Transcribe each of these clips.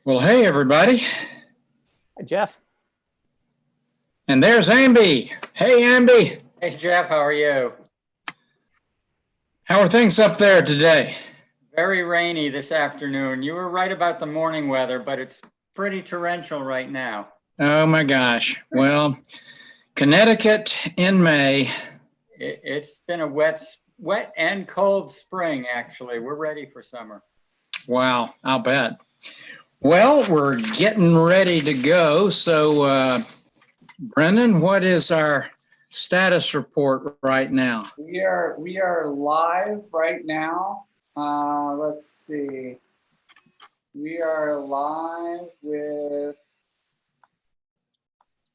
Well, hey, everybody. Hi, Jeff. And there's Amby. Hey, Amby. Hey, Jeff, how are you? How are things up there today? Very rainy this afternoon. You were right about the morning weather, but it's pretty torrential right now. Oh, my gosh. Well, Connecticut in May. It's been a wet and cold spring, actually. We're ready for summer. Wow, I'll bet. Well, we're getting ready to go. So, Brendan, what is our status report right now? We are live right now. Let's see. We are live with.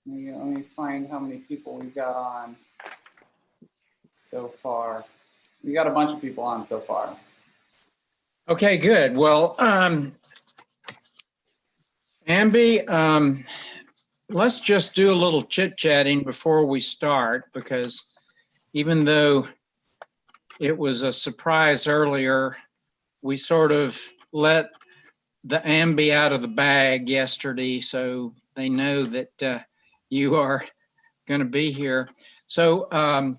Let me find how many people we got on so far. We got a bunch of people on so far. Okay, good. Well, Amby, let's just do a little chit-chatting before we start, because even though it was a surprise earlier, we sort of let the Amby out of the bag yesterday, so they know that you are going to be here. So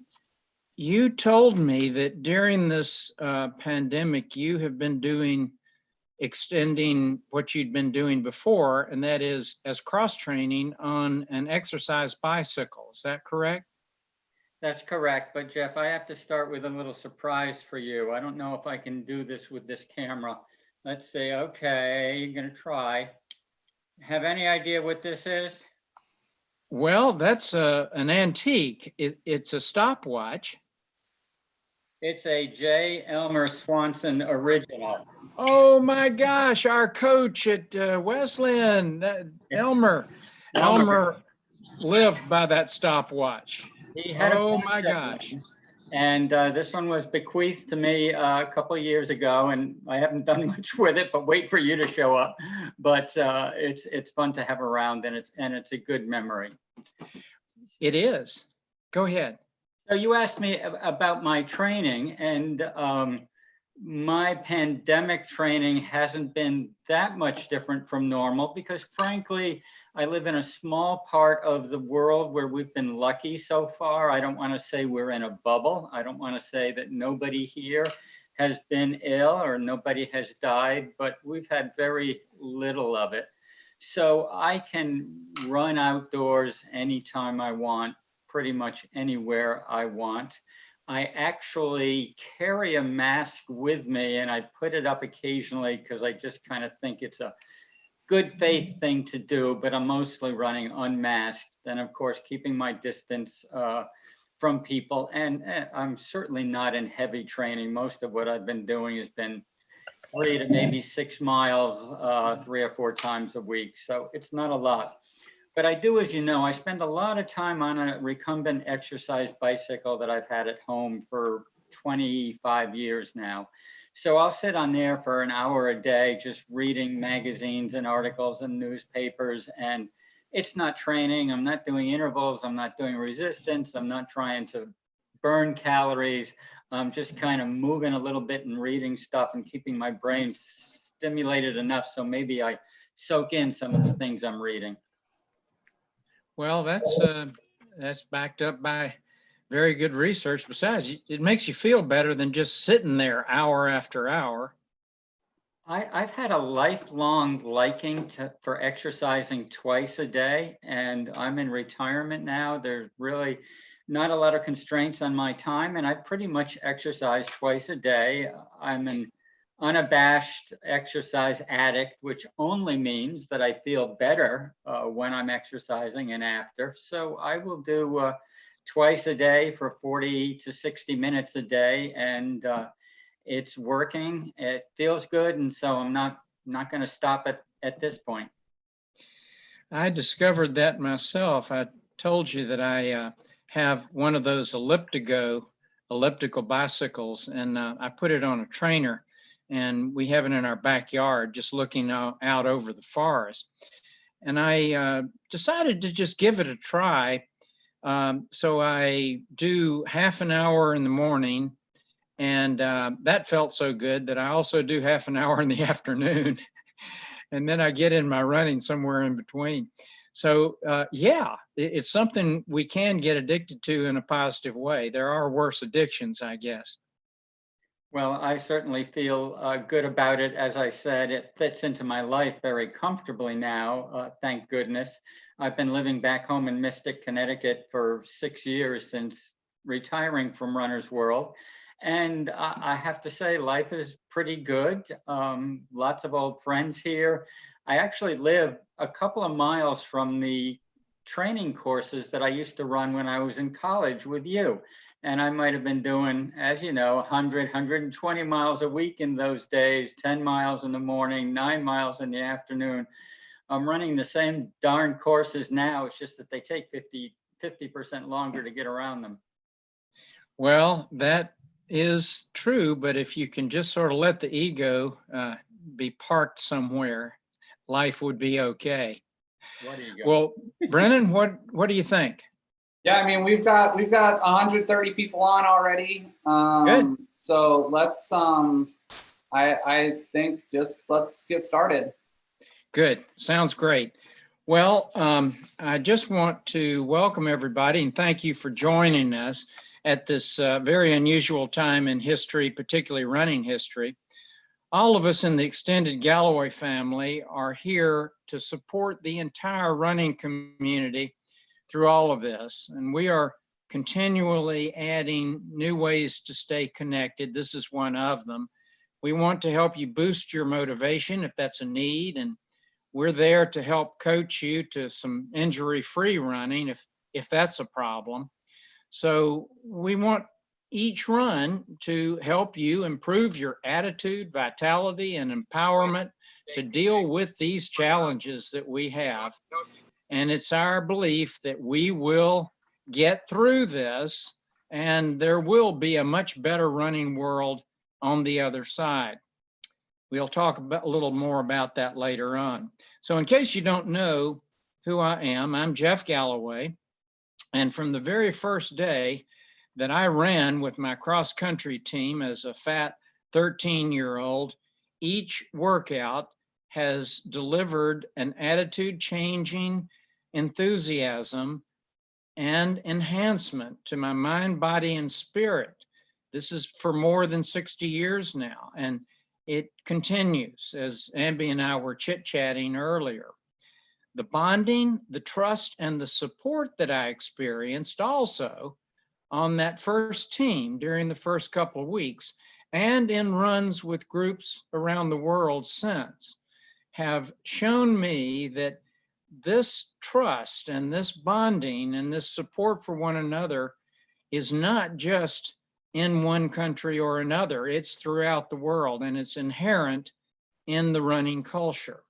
you told me that during this pandemic, you have been extending what you'd been doing before, and that is as cross-training on an exercise bicycle. Is that correct? That's correct. But Jeff, I have to start with a little surprise for you. I don't know if I can do this with this camera. Let's see. Okay, you're going to try. Have any idea what this is? Well, that's an antique. It's a stopwatch. It's a J. Elmer Swanson original. Oh my gosh, our coach at Wesleyan, Elmer lived by that stopwatch. He had oh my gosh. And this one was bequeathed to me a couple of years ago, and I haven't done much with it, but wait for you to show up. But it's fun to have around, and it's a good memory. It is. Go ahead. So you asked me about my training, and my pandemic training hasn't been that much different from normal because, frankly, I live in a small part of the world where we've been lucky so far. I don't want to say we're in a bubble. I don't want to say that nobody here has been ill or nobody has died, but we've had very little of it. So I can run outdoors anytime I want, pretty much anywhere I want. I actually carry a mask with me, and I put it up occasionally because I just kind of think it's a good faith thing to do, but I'm mostly running unmasked. And of course, keeping my distance from people. And I'm certainly not in heavy training. Most of what I've been doing has been 3 to maybe 6 miles 3 or 4 times a week. So it's not a lot. But I do, as you know, I spend a lot of time on a recumbent exercise bicycle that I've had at home for 25 years now. So I'll sit on there for an hour a day, just reading magazines and articles and newspapers. And it's not training. I'm not doing intervals. I'm not doing resistance. I'm not trying to burn calories. I'm just kind of moving a little bit and reading stuff and keeping my brain stimulated enough so maybe I soak in some of the things I'm reading. Well, that's backed up by very good research. Besides, it makes you feel better than just sitting there hour after hour. I've had a lifelong liking for exercising twice a day, and I'm in retirement now. There's really not a lot of constraints on my time, and I pretty much exercise twice a day. I'm an unabashed exercise addict, which only means that I feel better when I'm exercising and after. So I will do twice a day for 40 to 60 minutes a day, and it's working. It feels good, and so I'm not going to stop at this point. I discovered that myself. I told you that I have one of those elliptical bicycles, and I put it on a trainer. And we have it in our backyard, just looking out over the forest. And I decided to just give it a try. So I do half an hour in the morning And that felt so good that I also do half an hour in the afternoon. And then I get in my running somewhere in between. So yeah, it's something we can get addicted to in a positive way. There are worse addictions, I guess. Well, I certainly feel good about it. As I said, it fits into my life very comfortably now, thank goodness. I've been living back home in Mystic, Connecticut for 6 years since retiring from Runner's World. And I have to say, life is pretty good. Lots of old friends here. I actually live a couple of miles from the training courses that I used to run when I was in college with you. And I might have been doing, as you know, 100, 120 miles a week in those days, 10 miles in the morning, 9 miles in the afternoon. I'm running the same darn courses now. It's just that they take 50% longer to get around them. Well, that is true, but if you can just sort of let the ego be parked somewhere, life would be okay. What do you got? Well, Brennan, what do you think? Yeah, I mean, we've got 130 people on already. Good. So let's I think just let's get started. Good. Sounds great. Well, I just want to welcome everybody and thank you for joining us at this very unusual time in history, particularly running history. All of us in the extended Galloway family are here to support the entire running community through all of this. And we are continually adding new ways to stay connected. This is one of them. We want to help you boost your motivation if that's a need. And we're there to help coach you to some injury-free running if that's a problem. So we want each run to help you improve your attitude, vitality, and empowerment to deal with these challenges that we have. And it's our belief that we will get through this and there will be a much better running world on the other side. We'll talk a little more about that later on. So in case you don't know who I am, I'm Jeff Galloway. And from the very first day that I ran with my cross-country team as a fat 13-year-old, each workout has delivered an attitude-changing enthusiasm and enhancement to my mind, body, and spirit. This is for more than 60 years now, and it continues, as Amby and I were chit-chatting earlier. The bonding, the trust, and the support that I experienced also on that first team during the first couple of weeks and in runs with groups around the world since have shown me that this trust and this bonding and this support for one another is not just in one country or another, it's throughout the world, and it's inherent in the running culture.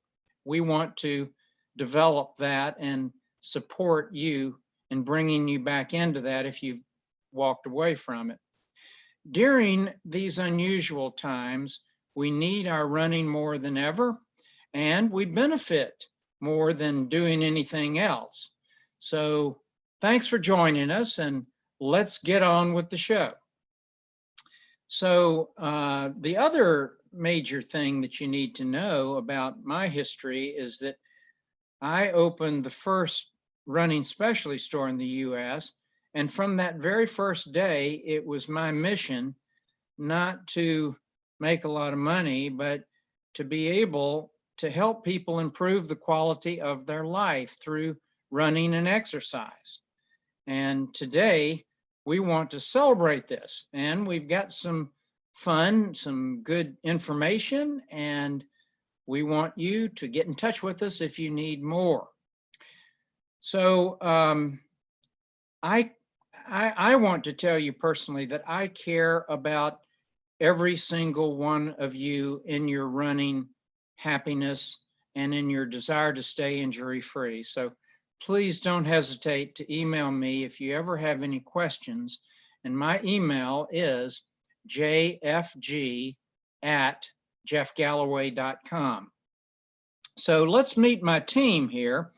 We want to develop that and support you in bringing you back into that if you've walked away from it. During these unusual times, we need our running more than ever, and we benefit more than doing anything else. So thanks for joining us, and let's get on with the show. So the other major thing that you need to know about my history is that I opened the first running specialty store in the US. And from that very first day, it was my mission not to make a lot of money, but to be able to help people improve the quality of their life through running and exercise. And today, we want to celebrate this. And we've got some fun, some good information, and we want you to get in touch with us if you need more. So I want to tell you personally that I care about every single one of you in your running happiness and in your desire to stay injury-free. So please don't hesitate to email me if you ever have any questions. And my email is jfg@jeffgalloway.com. So let's meet my team here.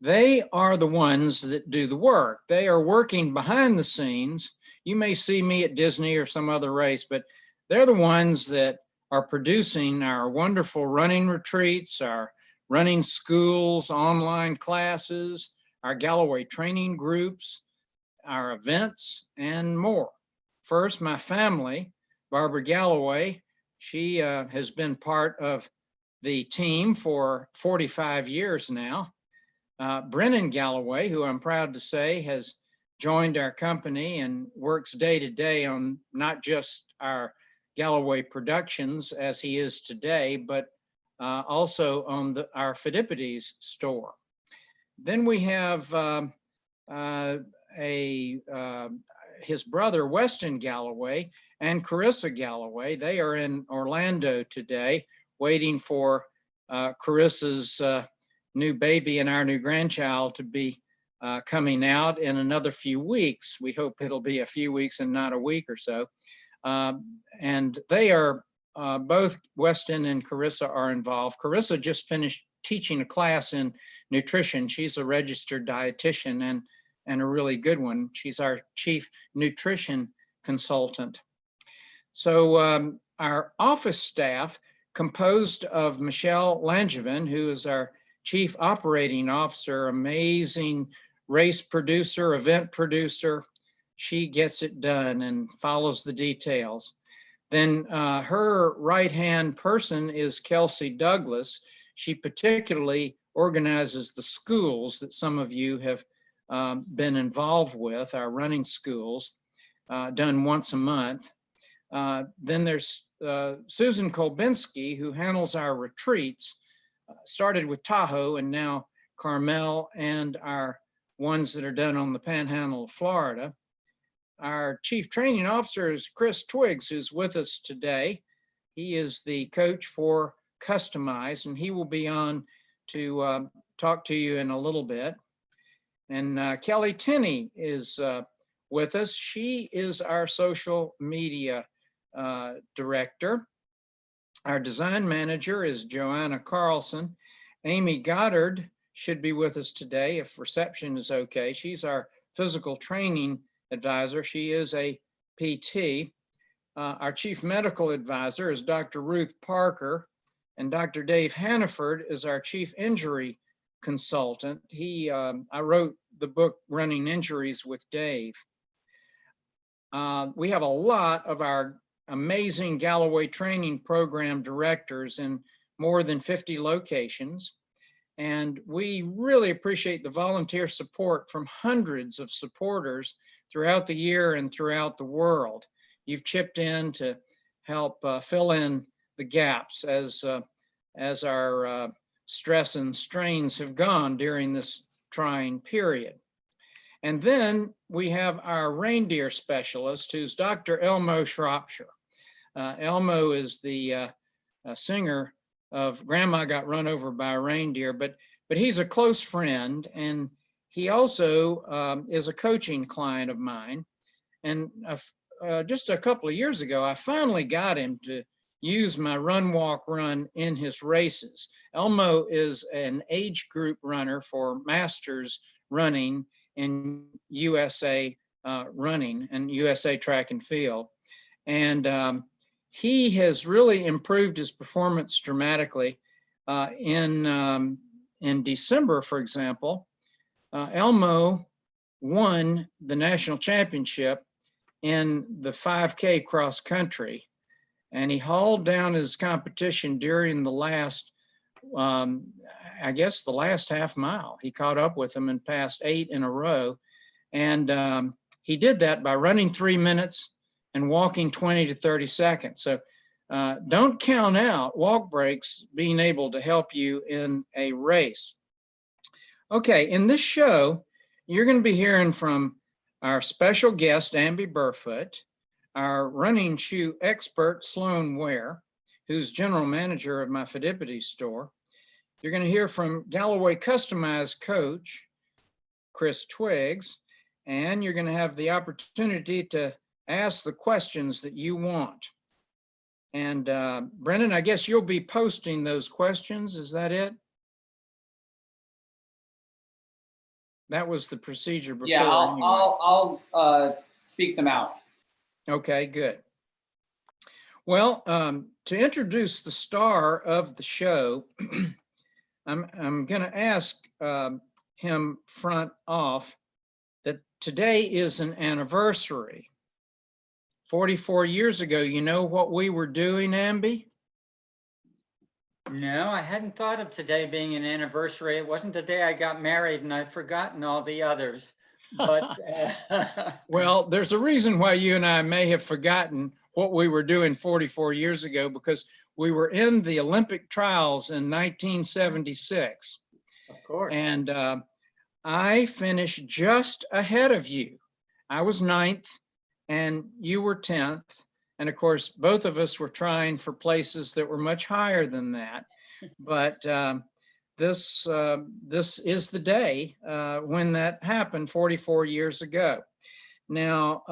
They are the ones that do the work. They are working behind the scenes You may see me at Disney or some other race, but they're the ones that are producing our wonderful running retreats, our running schools, online classes, our Galloway training groups, our events, and more. First, my family, Barbara Galloway, she has been part of the team for 45 years now. Brennan Galloway, who I'm proud to say has joined our company and works day to day on not just our Galloway productions as he is today, but also on our Phidippides store. Then we have his brother, Weston Galloway, and Carissa Galloway. They are in Orlando today, waiting for Carissa's new baby and our new grandchild to be coming out in another few weeks. We hope it'll be a few weeks and not a week or so. And they are, both Weston and Carissa are involved. Carissa just finished teaching a class in nutrition. She's a registered dietitian and a really good one. She's our chief nutrition consultant. So our office staff, composed of Michelle Langevin, who is our chief operating officer, amazing race producer, event producer. She gets it done and follows the details. Then her right-hand person is Kelsey Douglas. She particularly organizes the schools that some of you have been involved with, our running schools, done once a month. Then there's Susan Kolbinski, who handles our retreats, started with Tahoe and now Carmel, and our ones that are done on the Panhandle of Florida. Our chief training officer is Chris Twiggs, who's with us today. He is the coach for Customize, and he will be on to talk to you in a little bit. And Kelly Tenney is with us. She is our social media director. Our design manager is Joanna Carlson. Amy Goddard should be with us today if reception is okay. She's our physical training advisor. She is a PT. Our chief medical advisor is Dr. Ruth Parker, and Dr. Dave Hannaford is our chief injury consultant. I wrote the book Running Injuries with Dave. We have a lot of our amazing Galloway training program directors in more than 50 locations. And we really appreciate the volunteer support from hundreds of supporters throughout the year and throughout the world. You've chipped in to help fill in the gaps as our stress and strains have gone during this trying period. And then we have our reindeer specialist, who's Dr. Elmo Shropshire. Elmo is the singer of Grandma Got Run Over by a Reindeer, but he's a close friend, and he also is a coaching client of mine. And just a couple of years ago, I finally got him to use my Run, Walk, Run in his races. Elmo is an age group runner for Masters running in USA running and USA track and field. And he has really improved his performance dramatically. In December, for example, Elmo won the national championship in the 5K cross country. And he hauled down his competition during the last, I guess the last half mile. He caught up with him and passed 8 in a row. And he did that by running 3 minutes and walking 20 to 30 seconds. So don't count out walk breaks being able to help you in a race. Okay, in this show, you're going to be hearing from our special guest, Amby Burfoot, our running shoe expert, Sloan Ware, who's general manager of my Phidippides store. You're going to hear from Galloway Customized coach, Chris Twiggs, and you're going to have the opportunity to ask the questions that you want. And Brendan, I guess you'll be posting those questions. Is that it? That was the procedure before. Yeah, anyway. I'll speak them out. Okay, good. Well, to introduce the star of the show, I'm going to ask him front off that today is an anniversary. 44 years ago, you know what we were doing, Amby? No, I hadn't thought of today being an anniversary. It wasn't the day I got married, and I've forgotten all the others. But well, there's a reason why you and I may have forgotten what we were doing 44 years ago, because we were in the Olympic trials in 1976. Of course. And I finished just ahead of you. I was 9th and you were 10th. And of course, both of us were trying for places that were much higher than that. But this is the day when that happened 44 years ago. Now,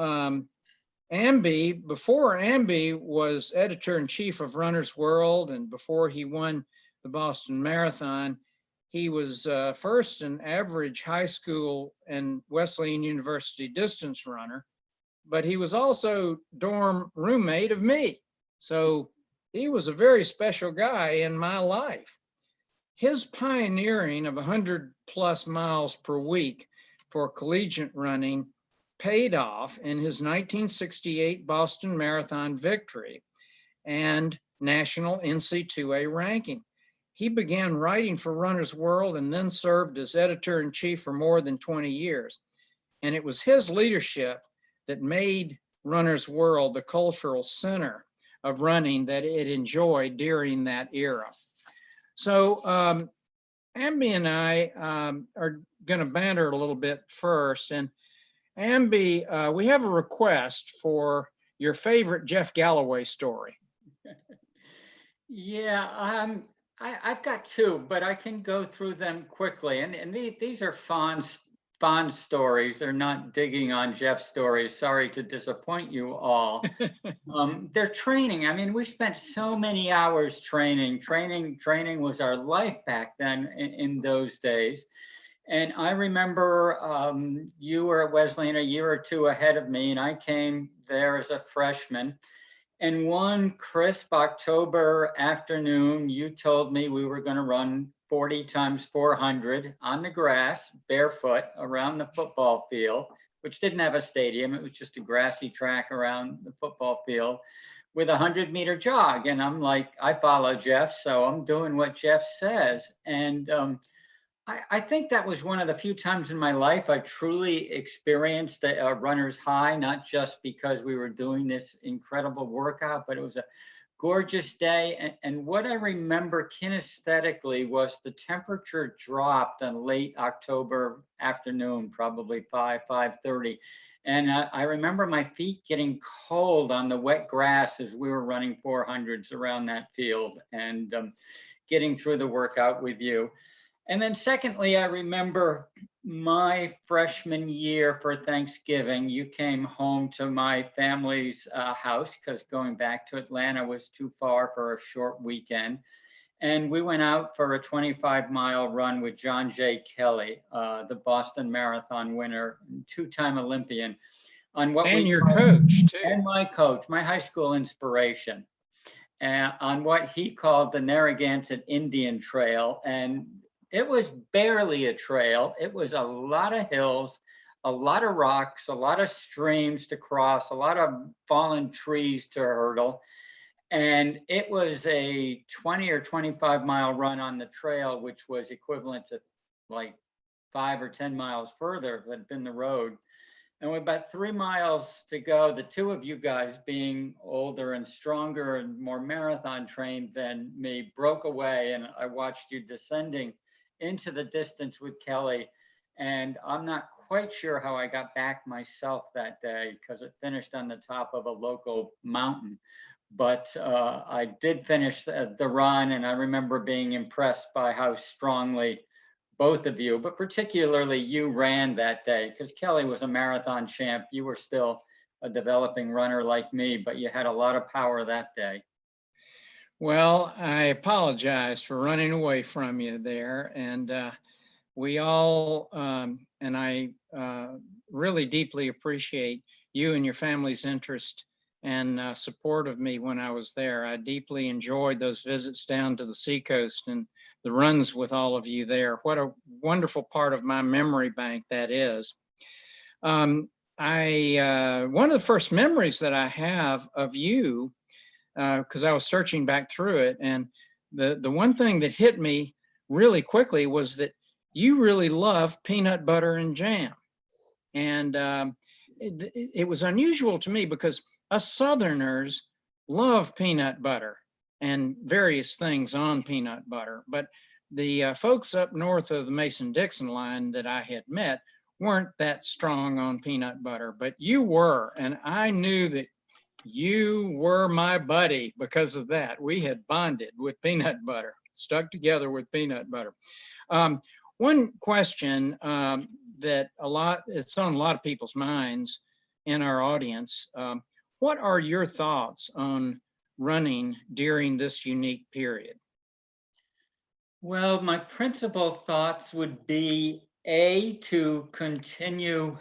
Amby, before Amby was editor-in-chief of Runner's World, and before he won the Boston Marathon, he was first an average high school and Wesleyan University distance runner, but he was also dorm roommate of me. So he was a very special guy in my life. His pioneering of 100+ miles per week for collegiate running paid off in his 1968 Boston Marathon victory and national NC2A ranking. He began writing for Runner's World and then served as editor-in-chief for more than 20 years. And it was his leadership that made Runner's World the cultural center of running that it enjoyed during that era. So Amby and I are going to banter a little bit first. And Amby, we have a request for your favorite Jeff Galloway story. Yeah, I've got two, but I can go through them quickly. And these are fond stories. They're not digging on Jeff's stories. Sorry to disappoint you all. They're training. I mean, we spent so many hours training. Training was our life back then in those days. And I remember you were at Wesleyan a year or two ahead of me, and I came there as a freshman. And one crisp October afternoon, you told me we were going to run 40 times 400 on the grass, barefoot, around the football field, which didn't have a stadium. It was just a grassy track around the football field with a 100-meter jog. And I'm like, I follow Jeff, so I'm doing what Jeff says. And I think that was one of the few times in my life I truly experienced a runner's high, not just because we were doing this incredible workout, but it was a gorgeous day. And what I remember kinesthetically was the temperature dropped on late October afternoon, probably 5:30. And I remember my feet getting cold on the wet grass as we were running 400s around that field and getting through the workout with you. And then secondly, I remember my freshman year for Thanksgiving, you came home to my family's house because going back to Atlanta was too far for a short weekend. And we went out for a 25-mile run with John J. Kelly, the Boston Marathon winner, two-time Olympian. On what and your coach, too. And my coach, my high school inspiration, on what he called the Narragansett Indian Trail. And it was barely a trail. It was a lot of hills, a lot of rocks, a lot of streams to cross, a lot of fallen trees to hurdle. And it was a 20 or 25-mile run on the trail, which was equivalent to like 5 or 10 miles further if it had been the road. And with about 3 miles to go, the two of you guys, being older and stronger and more marathon trained than me, broke away. And I watched you descending into the distance with Kelly. And I'm not quite sure how I got back myself that day because it finished on the top of a local mountain. But I did finish the run, and I remember being impressed by how strongly both of you, but particularly you, ran that day, because Kelly was a marathon champ. You were still a developing runner like me, but you had a lot of power that day. Well, I apologize for running away from you there. And we all, and I really deeply appreciate you and your family's interest and support of me when I was there. I deeply enjoyed those visits down to the seacoast and the runs with all of you there. What a wonderful part of my memory bank that is. One of the first memories that I have of you, because I was searching back through it, and the one thing that hit me really quickly was that you really love peanut butter and jam. And it was unusual to me because us Southerners love peanut butter and various things on peanut butter. But the folks up north of the Mason-Dixon line that I had met weren't that strong on peanut butter, but you were. And I knew that you were my buddy because of that. We had bonded with peanut butter, stuck together with peanut butter. One question that it's on a lot of people's minds in our audience. What are your thoughts on running during this unique period? Well, my principal thoughts would be to continue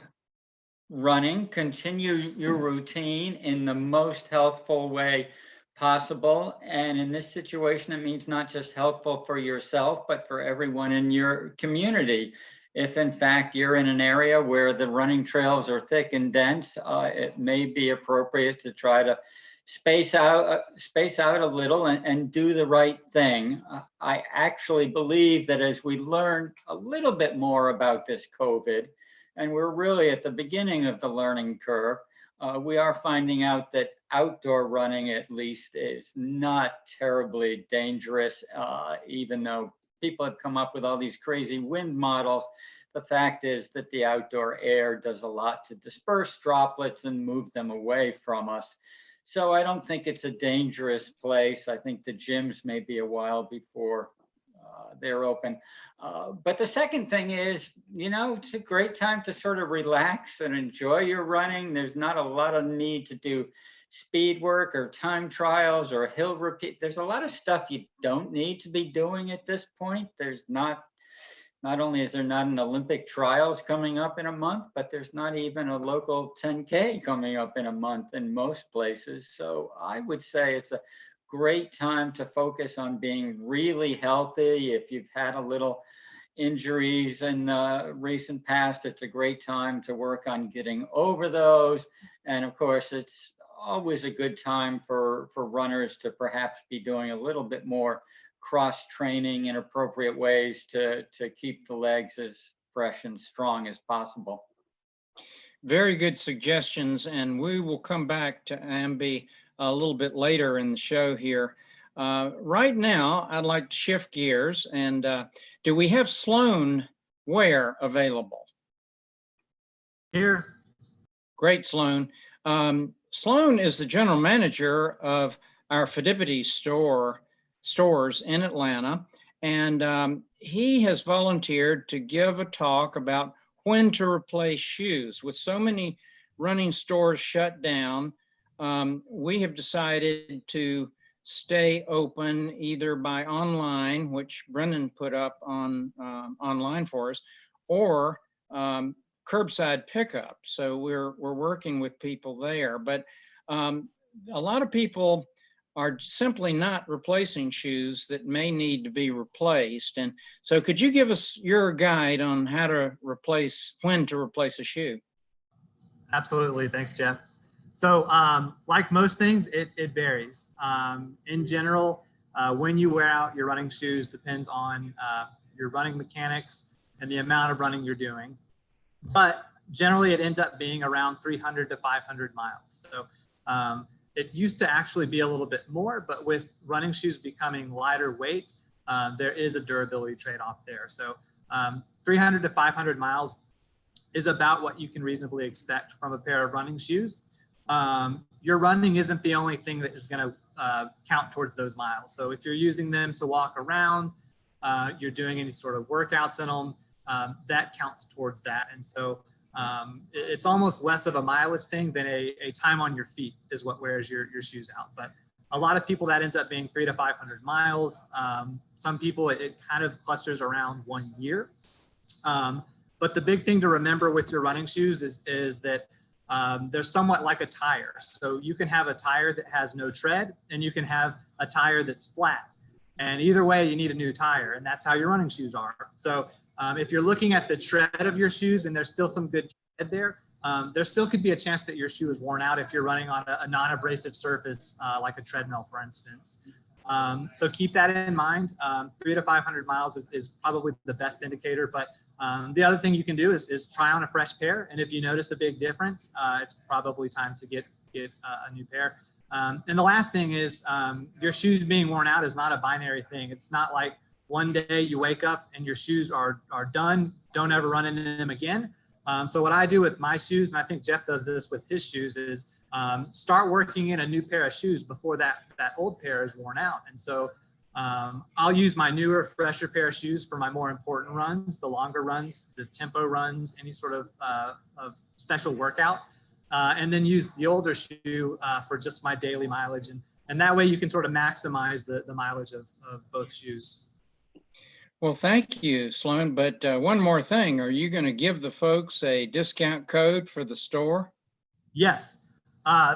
running, continue your routine in the most healthful way possible. And in this situation, it means not just healthful for yourself, but for everyone in your community. If in fact you're in an area where the running trails are thick and dense, it may be appropriate to try to space out a little and do the right thing. I actually believe that as we learn a little bit more about this COVID, and we're really at the beginning of the learning curve, we are finding out that outdoor running, at least, is not terribly dangerous, even though people have come up with all these crazy wind models. The fact is that the outdoor air does a lot to disperse droplets and move them away from us. So I don't think it's a dangerous place. I think the gyms may be a while before they're open. But the second thing is, it's a great time to sort of relax and enjoy your running. There's not a lot of need to do speed work or time trials or hill repeat. There's a lot of stuff you don't need to be doing at this point. There's not only is there not an Olympic trials coming up in a month, but there's not even a local 10K coming up in a month in most places. So I would say it's a great time to focus on being really healthy. If you've had a little injuries in recent past, it's a great time to work on getting over those. And of course, it's always a good time for runners to perhaps be doing a little bit more cross training in appropriate ways to keep the legs as fresh and strong as possible. Very good suggestions, and we will come back to Amby a little bit later in the show here. Right now, I'd like to shift gears, and do we have Sloan Ware available? Here. Great, Sloan. Sloan is the general manager of our Fidivity stores in Atlanta, and he has volunteered to give a talk about when to replace shoes. With so many running stores shut down, we have decided to stay open either by online, which Brennan put up on online for us, or curbside pickup. So we're working with people there, but a lot of people are simply not replacing shoes that may need to be replaced. And so could you give us your guide on when to replace a shoe? Absolutely, thanks, Jeff. So like most things, it varies. In general, when you wear out your running shoes depends on your running mechanics and the amount of running you're doing. But generally it ends up being around 300 to 500 miles. So it used to actually be a little bit more, but with running shoes becoming lighter weight, there is a durability trade-off there. So 300 to 500 miles is about what you can reasonably expect from a pair of running shoes. Your running isn't the only thing that is going to count towards those miles. So if you're using them to walk around, you're doing any sort of workouts in them, that counts towards that. And so it's almost less of a mileage thing than a time on your feet is what wears your shoes out. But a lot of people, that ends up being 300 to 500 miles. Some people, it kind of clusters around 1 year. But the big thing to remember with your running shoes is that they're somewhat like a tire. So you can have a tire that has no tread, and you can have a tire that's flat. And either way, you need a new tire, and that's how your running shoes are. So if you're looking at the tread of your shoes and there's still some good tread there, there still could be a chance that your shoe is worn out if you're running on a non-abrasive surface like a treadmill, for instance. So keep that in mind. 300 to 500 miles is probably the best indicator, but the other thing you can do is try on a fresh pair. And if you notice a big difference, it's probably time to get a new pair. And the last thing is your shoes being worn out is not a binary thing. It's not like one day you wake up and your shoes are done, don't ever run into them again. So what I do with my shoes, and I think Jeff does this with his shoes, is start working in a new pair of shoes before that old pair is worn out. And so I'll use my newer, fresher pair of shoes for my more important runs, the longer runs, the tempo runs, any sort of special workout. And then use the older shoe for just my daily mileage. And that way you can sort of maximize the mileage of both shoes. Well, thank you, Sloan. But one more thing, are you going to give the folks a discount code for the store? Yes.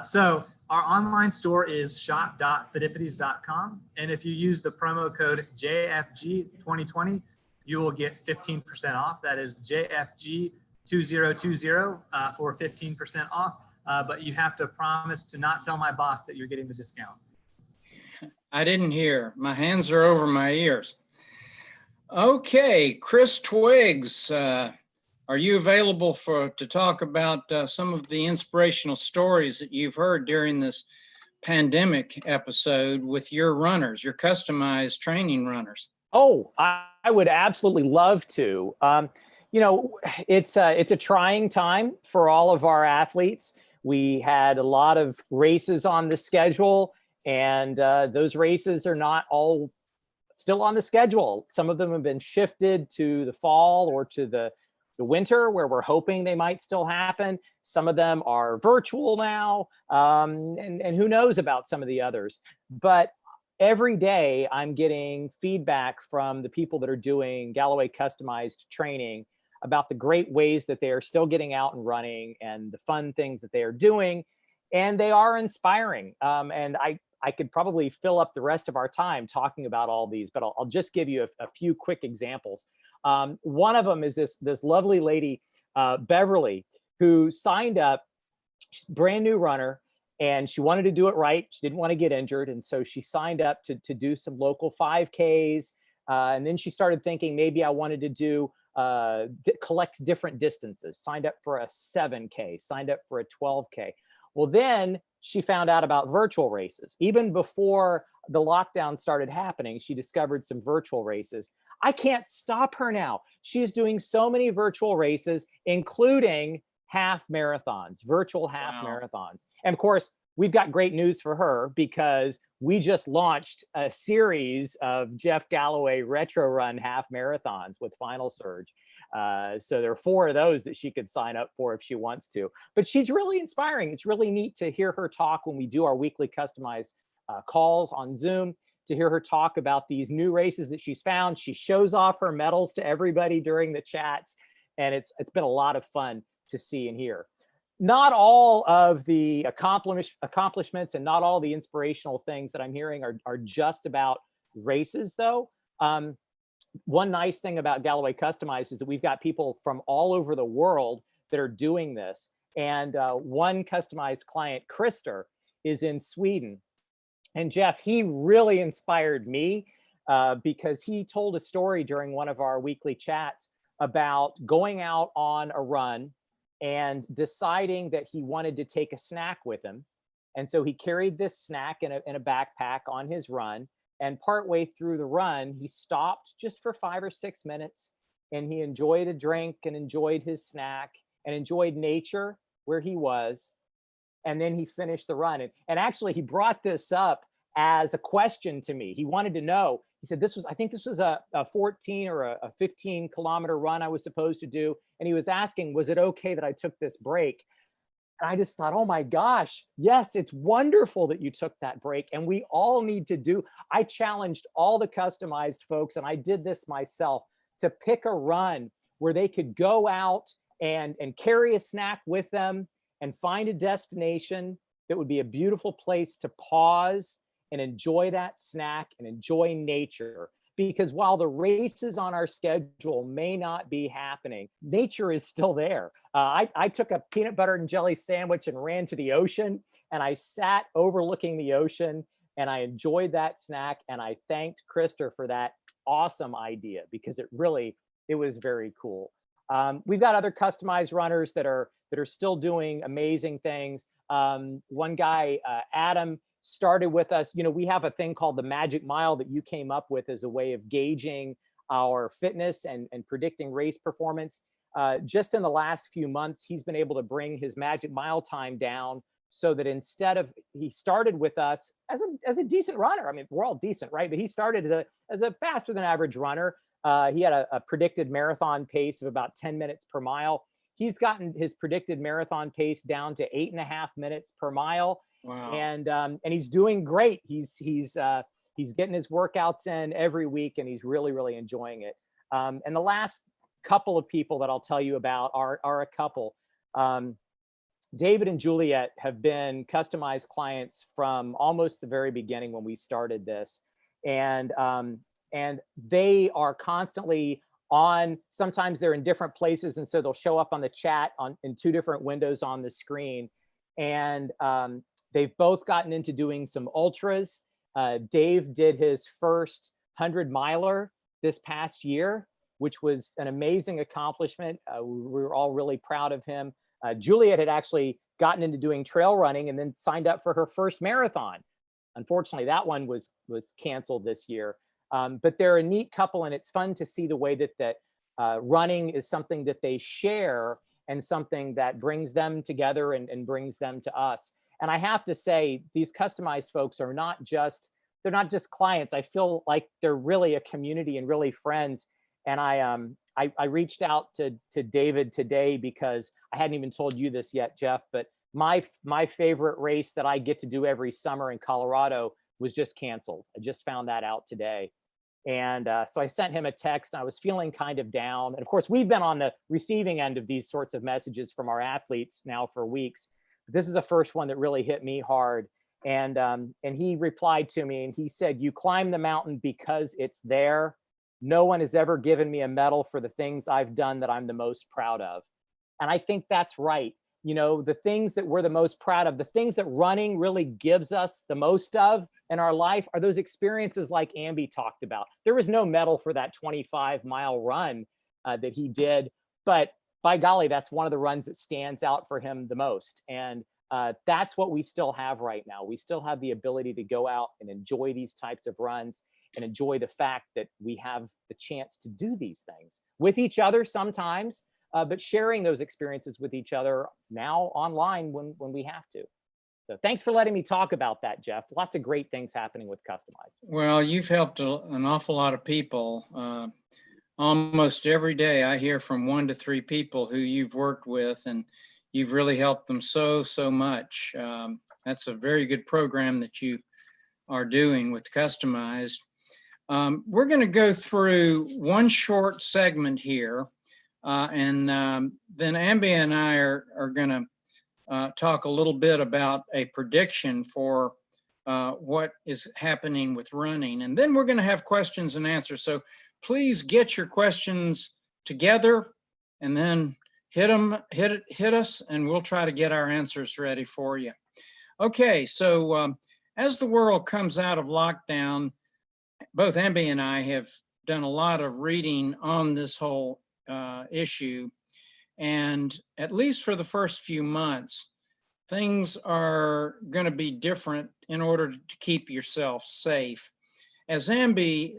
So our online store is shop.fidipides.com. And if you use the promo code JFG2020, you will get 15% off. That is JFG 2020 for 15% off, but you have to promise to not tell my boss that you're getting the discount. I didn't hear. My hands are over my ears. Okay, Chris Twiggs, are you available to talk about some of the inspirational stories that you've heard during this pandemic episode with your runners, your customized training runners? Oh, I would absolutely love to. You know, it's a trying time for all of our athletes. We had a lot of races on the schedule, and those races are not all still on the schedule. Some of them have been shifted to the fall or to the winter, where we're hoping they might still happen. Some of them are virtual now, and who knows about some of the others. But every day I'm getting feedback from the people that are doing Galloway customized training about the great ways that they are still getting out and running and the fun things that they are doing. And they are inspiring. And I could probably fill up the rest of our time talking about all these, but I'll just give you a few quick examples. One of them is this lovely lady, Beverly, who signed up, brand new runner, and she wanted to do it right. She didn't want to get injured. And so she signed up to do some local 5Ks. And then she started thinking, maybe I wanted to do collect different distances, signed up for a 7K, signed up for a 12K. Well, then she found out about virtual races. Even before the lockdown started happening, she discovered some virtual races. I can't stop her now. She is doing so many virtual races, including half marathons, virtual half marathons. And of course, we've got great news for her because we just launched a series of Jeff Galloway retro run half marathons with Final Surge. So there are 4 of those that she could sign up for if she wants to. But she's really inspiring. It's really neat to hear her talk when we do our weekly customized calls on Zoom, to hear her talk about these new races that she's found. She shows off her medals to everybody during the chats, and it's been a lot of fun to see and hear. Not all of the accomplishments and not all the inspirational things that I'm hearing are just about races, though. One nice thing about Galloway Customized is that we've got people from all over the world that are doing this. And one customized client, Krister, is in Sweden. And Jeff, he really inspired me because he told a story during one of our weekly chats about going out on a run and deciding that he wanted to take a snack with him. And so he carried this snack in a backpack on his run. And partway through the run, he stopped just for 5 or 6 minutes, and he enjoyed a drink and enjoyed his snack and enjoyed nature where he was. And then he finished the run. And actually, he brought this up as a question to me. He wanted to know. He said, I think this was a 14 or a 15 kilometer run I was supposed to do. And he was asking, was it okay that I took this break? And I just thought, oh my gosh, yes, it's wonderful that you took that break. And we all need to do. I challenged all the customized folks, and I did this myself, to pick a run where they could go out and carry a snack with them and find a destination that would be a beautiful place to pause and enjoy that snack and enjoy nature. Because while the races on our schedule may not be happening, nature is still there. I took a peanut butter and jelly sandwich and ran to the ocean, and I sat overlooking the ocean, and I enjoyed that snack, and I thanked Krister for that awesome idea, because it was very cool. We've got other customized runners that are still doing amazing things. One guy, Adam, started with us. You know, we have a thing called the Magic Mile that you came up with as a way of gauging our fitness and predicting race performance. Just in the last few months, he's been able to bring his Magic Mile time down, so that instead of, he started with us as a decent runner. I mean, we're all decent, right? But he started as a faster than average runner. He had a predicted marathon pace of about 10 minutes per mile. He's gotten his predicted marathon pace down to 8.5 minutes per mile. Wow. And he's doing great. He's getting his workouts in every week, and he's really enjoying it. And the last couple of people that I'll tell you about are a couple. David and Juliet have been customized clients from almost the very beginning when we started this. And they are constantly on. Sometimes they're in different places, and so they'll show up on the chat in two different windows on the screen. And they've both gotten into doing some ultras. Dave did his first 100-miler this past year, which was an amazing accomplishment. We were all really proud of him. Juliet had actually gotten into doing trail running and then signed up for her first marathon. Unfortunately, that one was canceled this year. But they're a neat couple, and it's fun to see the way that running is something that they share, and something that brings them together and brings them to us. And I have to say, these customized folks are they're not just clients. I feel like they're really a community and really friends. And I reached out to David today, because I hadn't even told you this yet, Jeff, but my favorite race that I get to do every summer in Colorado was just canceled. I just found that out today. And so I sent him a text, and I was feeling kind of down. And of course, we've been on the receiving end of these sorts of messages from our athletes now for weeks. But this is the first one that really hit me hard. And he replied to me, and he said, "You climb the mountain because it's there. No one has ever given me a medal for the things I've done that I'm the most proud of." And I think that's right. You know, the things that we're the most proud of, the things that running really gives us the most of in our life, are those experiences like Amby talked about. There was no medal for that 25-mile run that he did, but by golly, that's one of the runs that stands out for him the most. And that's what we still have right now. We still have the ability to go out and enjoy these types of runs, and enjoy the fact that we have the chance to do these things with each other sometimes, but sharing those experiences with each other now online when we have to. So thanks for letting me talk about that, Jeff. Lots of great things happening with Customized. Well, you've helped an awful lot of people. Almost every day I hear from 1 to 3 people who you've worked with, and you've really helped them so much. That's a very good program that you are doing with Customized. We're going to go through one short segment here, and then Amby and I are going to talk a little bit about a prediction for what is happening with running. And then we're going to have questions and answers. So please get your questions together, and then hit us, and we'll try to get our answers ready for you. Okay, so as the world comes out of lockdown, both Amby and I have done a lot of reading on this whole issue. And at least for the first few months, things are going to be different in order to keep yourself safe. As Amby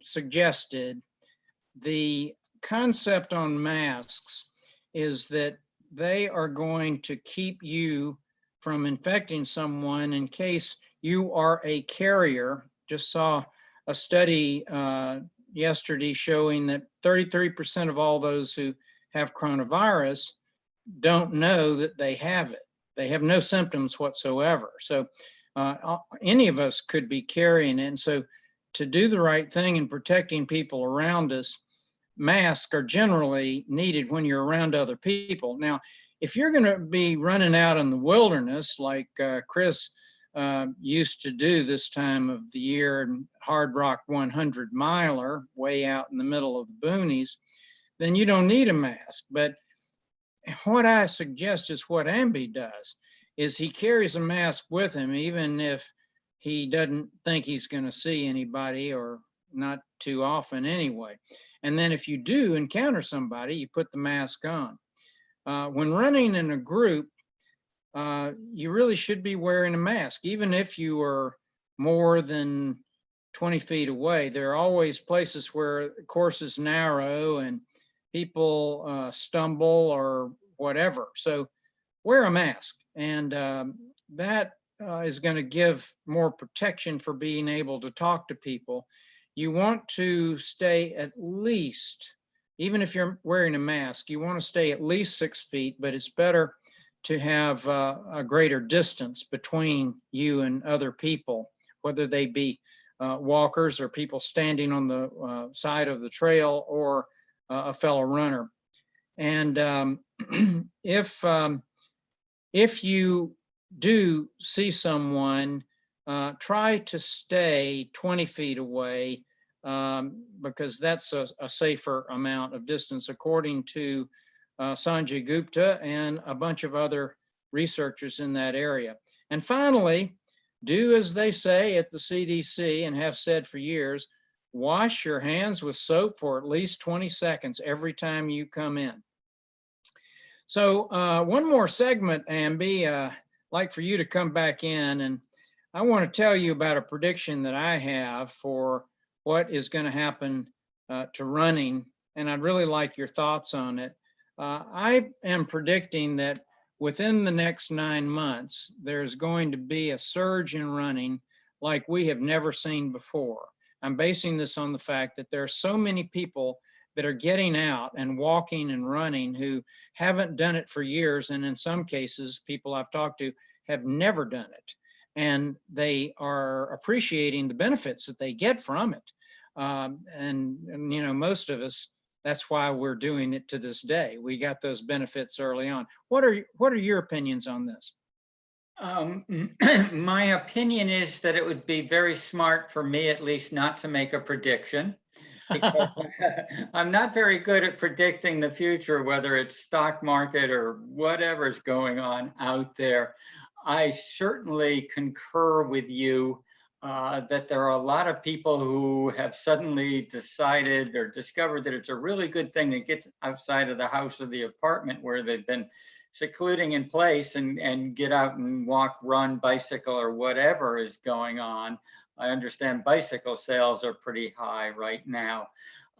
suggested, the concept on masks is that they are going to keep you from infecting someone in case you are a carrier. Just saw a study yesterday showing that 33% of all those who have coronavirus don't know that they have it. They have no symptoms whatsoever. So any of us could be carrying it. And so to do the right thing in protecting people around us, masks are generally needed when you're around other people. Now, if you're going to be running out in the wilderness like Chris used to do this time of the year, and Hard Rock 100 miler way out in the middle of the boonies, then you don't need a mask. But what I suggest is what Amby does, is he carries a mask with him, even if he doesn't think he's going to see anybody, or not too often anyway. And then if you do encounter somebody, you put the mask on. When running in a group, you really should be wearing a mask, even if you are more than 20 feet away. There are always places where the course is narrow and people stumble or whatever. So wear a mask, and that is going to give more protection for being able to talk to people. You want to stay at least, even if you're wearing a mask, you want to stay at least 6 feet, but it's better to have a greater distance between you and other people, whether they be walkers or people standing on the side of the trail, or a fellow runner. And if you do see someone, try to stay 20 feet away, because that's a safer amount of distance, according to Sanjay Gupta and a bunch of other researchers in that area. And finally, do as they say at the CDC and have said for years: wash your hands with soap for at least 20 seconds every time you come in. So one more segment, Amby, I'd like for you to come back in, and I want to tell you about a prediction that I have for what is going to happen to running, and I'd really like your thoughts on it. I am predicting that within the next 9 months, there's going to be a surge in running like we have never seen before. I'm basing this on the fact that there are so many people that are getting out and walking and running who haven't done it for years, and in some cases, people I've talked to have never done it. And they are appreciating the benefits that they get from it. And you know, most of us, that's why we're doing it to this day. We got those benefits early on. What are your opinions on this? My opinion is that it would be very smart for me, at least, not to make a prediction, because I'm not very good at predicting the future, whether it's stock market or whatever's going on out there. I certainly concur with you that there are a lot of people who have suddenly decided or discovered that it's a really good thing to get outside of the house or the apartment where they've been secluding in place, and get out and walk, run, bicycle, or whatever is going on. I understand bicycle sales are pretty high right now.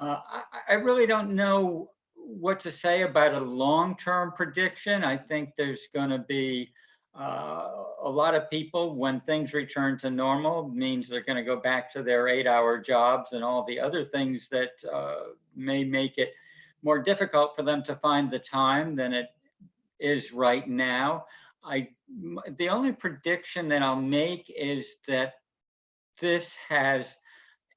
I really don't know what to say about a long-term prediction. I think there's going to be a lot of people, when things return to normal, means they're going to go back to their 8-hour jobs and all the other things that may make it more difficult for them to find the time than it is right now. The only prediction that I'll make is that this has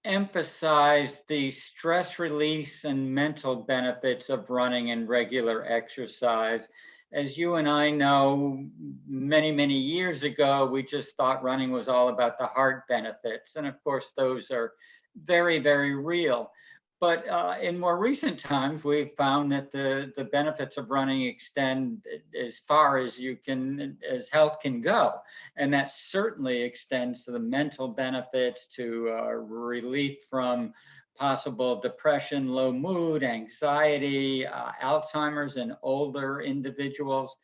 emphasized the stress release and mental benefits of running and regular exercise. As you and I know, many, many years ago, we just thought running was all about the heart benefits. And of course, those are very, very real. But in more recent times, we've found that the benefits of running extend as far as as health can go. And that certainly extends to the mental benefits, to relief from possible depression, low mood, anxiety, Alzheimer's in older individuals.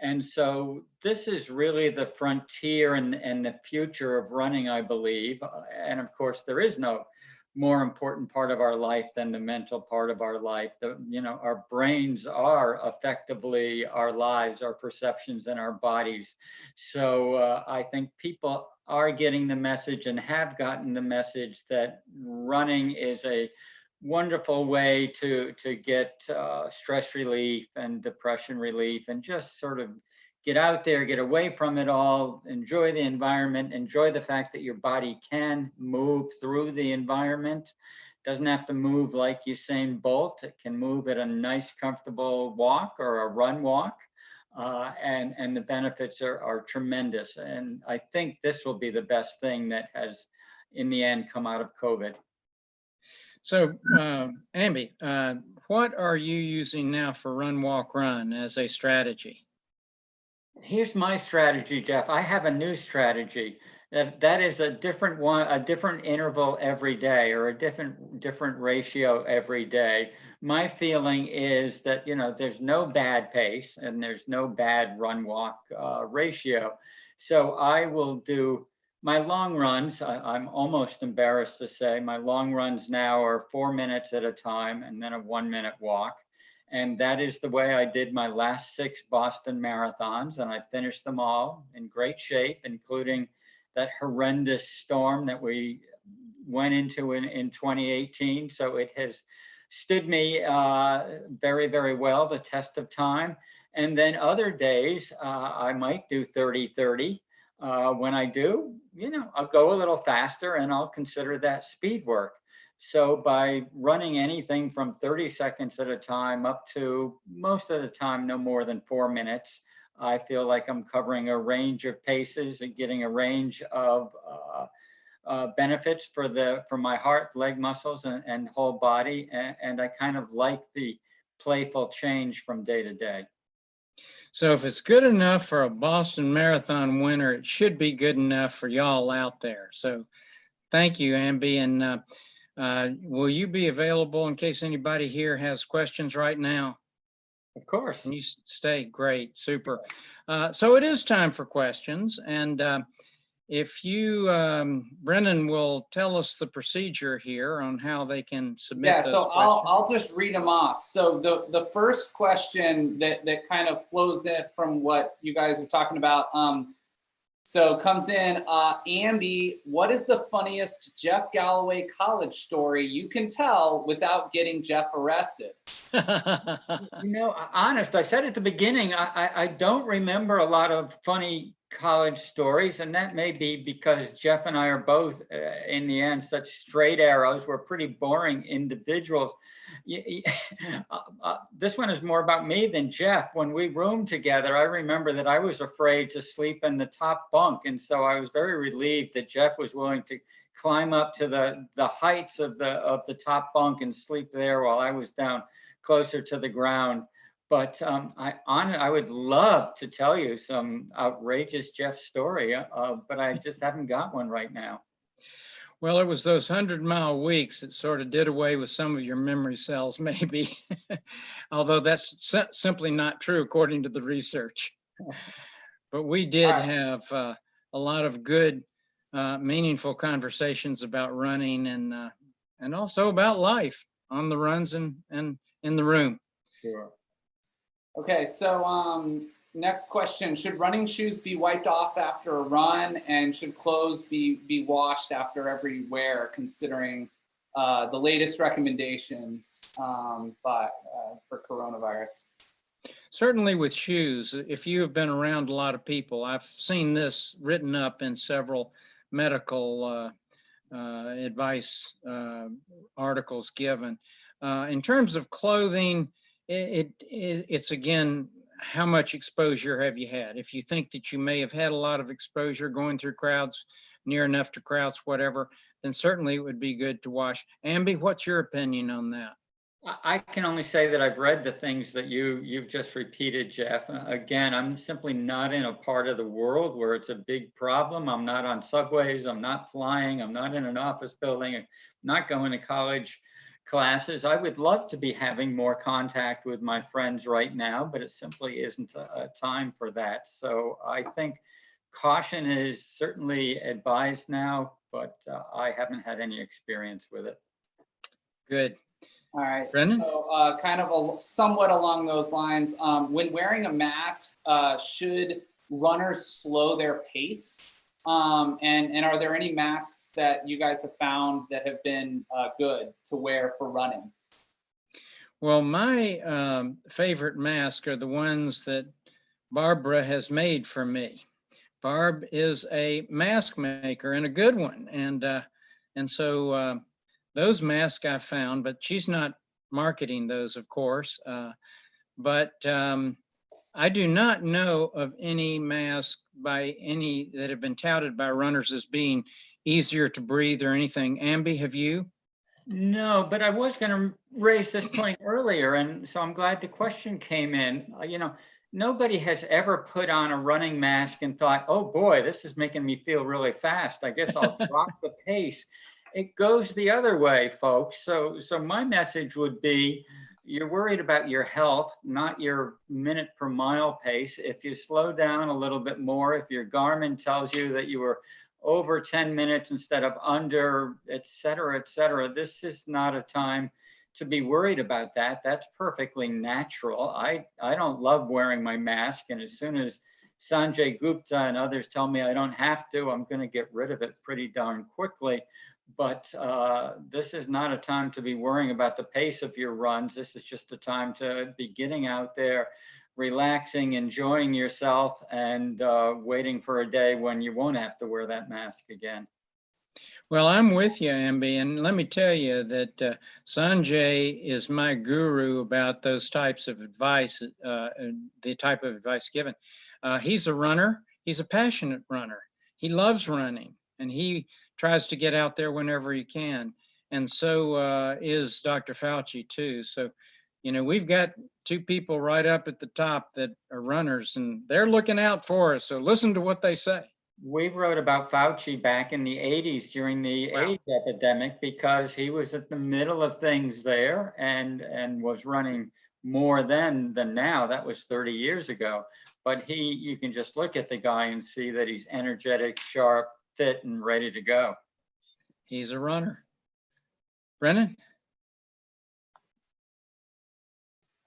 And so this is really the frontier and the future of running, I believe. And of course, there is no more important part of our life than the mental part of our life. Our brains are effectively our lives, our perceptions, and our bodies. So I think people are getting the message and have gotten the message that running is a wonderful way to get stress relief and depression relief, and just sort of get out there, get away from it all, enjoy the environment, enjoy the fact that your body can move through the environment. Doesn't have to move like Usain Bolt. It can move at a nice, comfortable walk or a run walk. and the benefits are tremendous. And I think this will be the best thing that has, in the end, come out of COVID. So, Amby, what are you using now for Run, Walk, Run as a strategy? Here's my strategy, Jeff. I have a new strategy. That is a different one, a different interval every day, or a different ratio every day. My feeling is that, you know, there's no bad pace and there's no bad run walk ratio. So I will do my long runs. I'm almost embarrassed to say my long runs now are 4 minutes at a time and then a 1 minute walk. And that is the way I did my last 6 Boston marathons, and I finished them all in great shape, including that horrendous storm that we went into in 2018. So it has stood me very, very well, the test of time. And then other days, I might do 30-30. When I do, you know, I'll go a little faster and I'll consider that speed work. So by running anything from 30 seconds at a time up to most of the time, no more than 4 minutes, I feel like I'm covering a range of paces and getting a range of benefits for my heart, leg muscles, and whole body. And I kind of like the playful change from day to day. So if it's good enough for a Boston Marathon winner, it should be good enough for y'all out there. So thank you, Amby. And will you be available in case anybody here has questions right now? Of course. Can you stay? Great, super. So it is time for questions. And if you, Brennan, will tell us the procedure here on how they can submit those questions. I'll just read them off. So the first question that kind of flows in from what you guys are talking about, so comes in, Amby, what is the funniest Jeff Galloway college story you can tell without getting Jeff arrested? You know, honest, I said at the beginning, I don't remember a lot of funny college stories, and that may be because Jeff and I are both, in the end, such straight arrows. We're pretty boring individuals. This one is more about me than Jeff. When we roomed together, I remember that I was afraid to sleep in the top bunk, and so I was very relieved that Jeff was willing to climb up to the heights of the top bunk and sleep there while I was down closer to the ground. But I would love to tell you some outrageous Jeff story, but I just haven't got one right now. Well, it was those 100-mile weeks that sort of did away with some of your memory cells, maybe. Although that's simply not true according to the research. But we did have a lot of good, meaningful conversations about running and also about life on the runs and in the room. Sure. Okay, so next question, should running shoes be wiped off after a run, and should clothes be washed after every wear, considering the latest recommendations for coronavirus? Certainly with shoes, if you have been around a lot of people, I've seen this written up in several medical advice articles given. In terms of clothing, it's again, how much exposure have you had? If you think that you may have had a lot of exposure going through crowds, near enough to crowds, whatever, then certainly it would be good to wash. Amby, what's your opinion on that? I can only say that I've read the things that you've just repeated, Jeff. Again, I'm simply not in a part of the world where it's a big problem. I'm not on subways, I'm not flying, I'm not in an office building, I'm not going to college classes. I would love to be having more contact with my friends right now, but it simply isn't a time for that. So I think caution is certainly advised now, but I haven't had any experience with it. Good. All right, Brendan? so kind of somewhat along those lines, when wearing a mask, should runners slow their pace? And are there any masks that you guys have found that have been good to wear for running? Well, my favorite masks are the ones that Barbara has made for me. Barb is a mask maker and a good one. And so those masks I found, but she's not marketing those, of course. But I do not know of any mask by any that have been touted by runners as being easier to breathe or anything. Amby, have you? No, but I was going to raise this point earlier, and so I'm glad the question came in. Nobody has ever put on a running mask and thought, oh boy, this is making me feel really fast. I guess I'll drop the pace. It goes the other way, folks. So my message would be, you're worried about your health, not your minute per mile pace. If you slow down a little bit more, if your Garmin tells you that you were over 10 minutes instead of under, et cetera, this is not a time to be worried about that. That's perfectly natural. I don't love wearing my mask. And as soon as Sanjay Gupta and others tell me I don't have to, I'm going to get rid of it pretty darn quickly. But this is not a time to be worrying about the pace of your runs. This is just a time to be getting out there, relaxing, enjoying yourself, and waiting for a day when you won't have to wear that mask again. Well, I'm with you, Amby, and let me tell you that Sanjay is my guru about those types of advice, the type of advice given. He's a runner. He's a passionate runner. He loves running, and he tries to get out there whenever he can. And so is Dr. Fauci too. So, we've got two people right up at the top that are runners, and they're looking out for us. So listen to what they say. We wrote about Fauci back in the 80s during the AIDS epidemic, because he was at the middle of things there and was running more then than now. That was 30 years ago. But you can just look at the guy and see that he's energetic, sharp, fit, and ready to go. He's a runner. Brennan?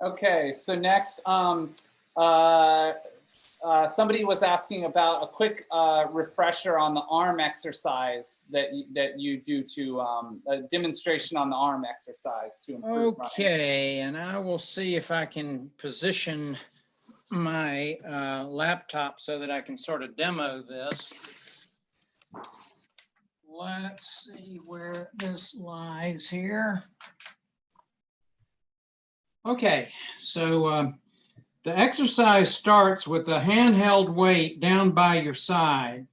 Okay, so next, somebody was asking about a quick refresher on the arm exercise that you do to a demonstration on the arm exercise to improve running. Okay, and I will see if I can position my laptop so that I can sort of demo this. Let's see where this lies here. Okay, so the exercise starts with a handheld weight down by your side,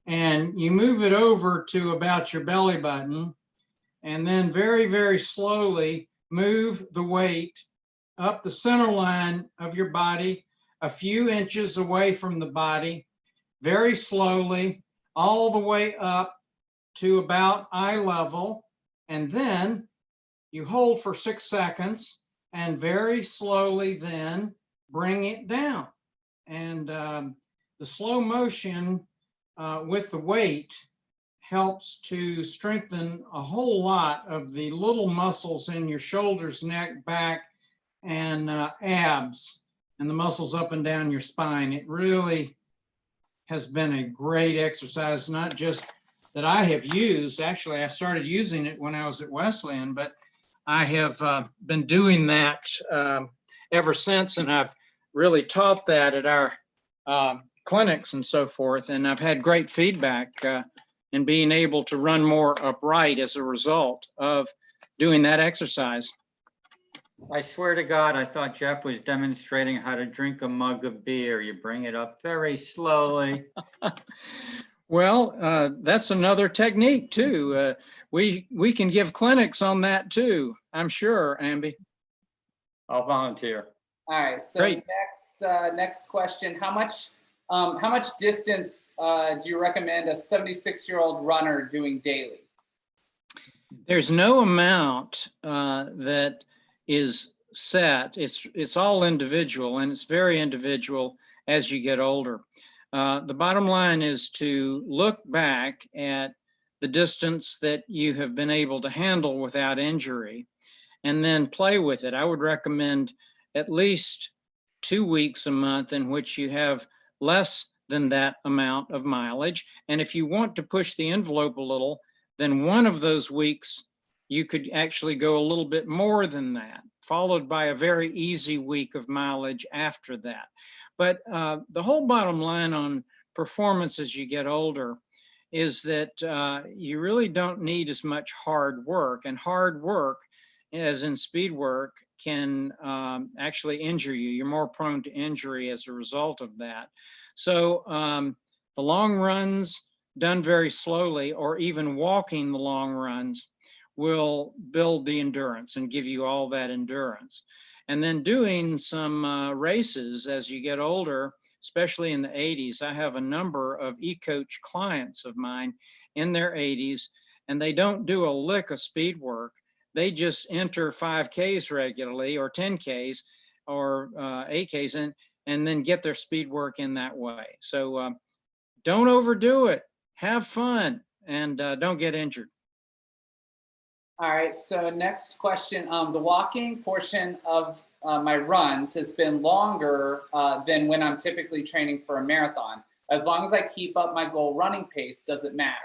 and you move it over to about your belly button, and then very, very slowly move the weight up the center line of your body, a few inches away from the body, very slowly, all the way up to about eye level, and then you hold for 6 seconds and very slowly then bring it down. And the slow motion with the weight helps to strengthen a whole lot of the little muscles in your shoulders, neck, back, and abs, and the muscles up and down your spine. It really has been a great exercise, not just that I have used. Actually, I started using it when I was at Wesleyan, but I have been doing that ever since, and I've really taught that at our clinics and so forth, and I've had great feedback in being able to run more upright as a result of doing that exercise. I swear to God, I thought Jeff was demonstrating how to drink a mug of beer. You bring it up very slowly. Well, that's another technique too. We can give clinics on that too, I'm sure, Amby. I'll volunteer. All right, so Great. next question. How much distance do you recommend a 76-year-old runner doing daily? There's no amount that is set. It's all individual, and it's very individual as you get older. The bottom line is to look back at the distance that you have been able to handle without injury and then play with it. I would recommend at least 2 weeks a month in which you have less than that amount of mileage. And if you want to push the envelope a little, then one of those weeks you could actually go a little bit more than that, followed by a very easy week of mileage after that. But the whole bottom line on performance as you get older is that you really don't need as much hard work, and hard work as in speed work, can actually injure you. You're more prone to injury as a result of that. So the long runs done very slowly, or even walking the long runs, will build the endurance and give you all that endurance. And then doing some races as you get older, especially in the 80s. I have a number of e-coach clients of mine in their 80s, and they don't do a lick of speed work. They just enter 5Ks regularly, or 10Ks, or 8Ks, and then get their speed work in that way. So don't overdo it. Have fun, and don't get injured. All right, so next question. The walking portion of my runs has been longer than when I'm typically training for a marathon. As long as I keep up my goal running pace, does it matter?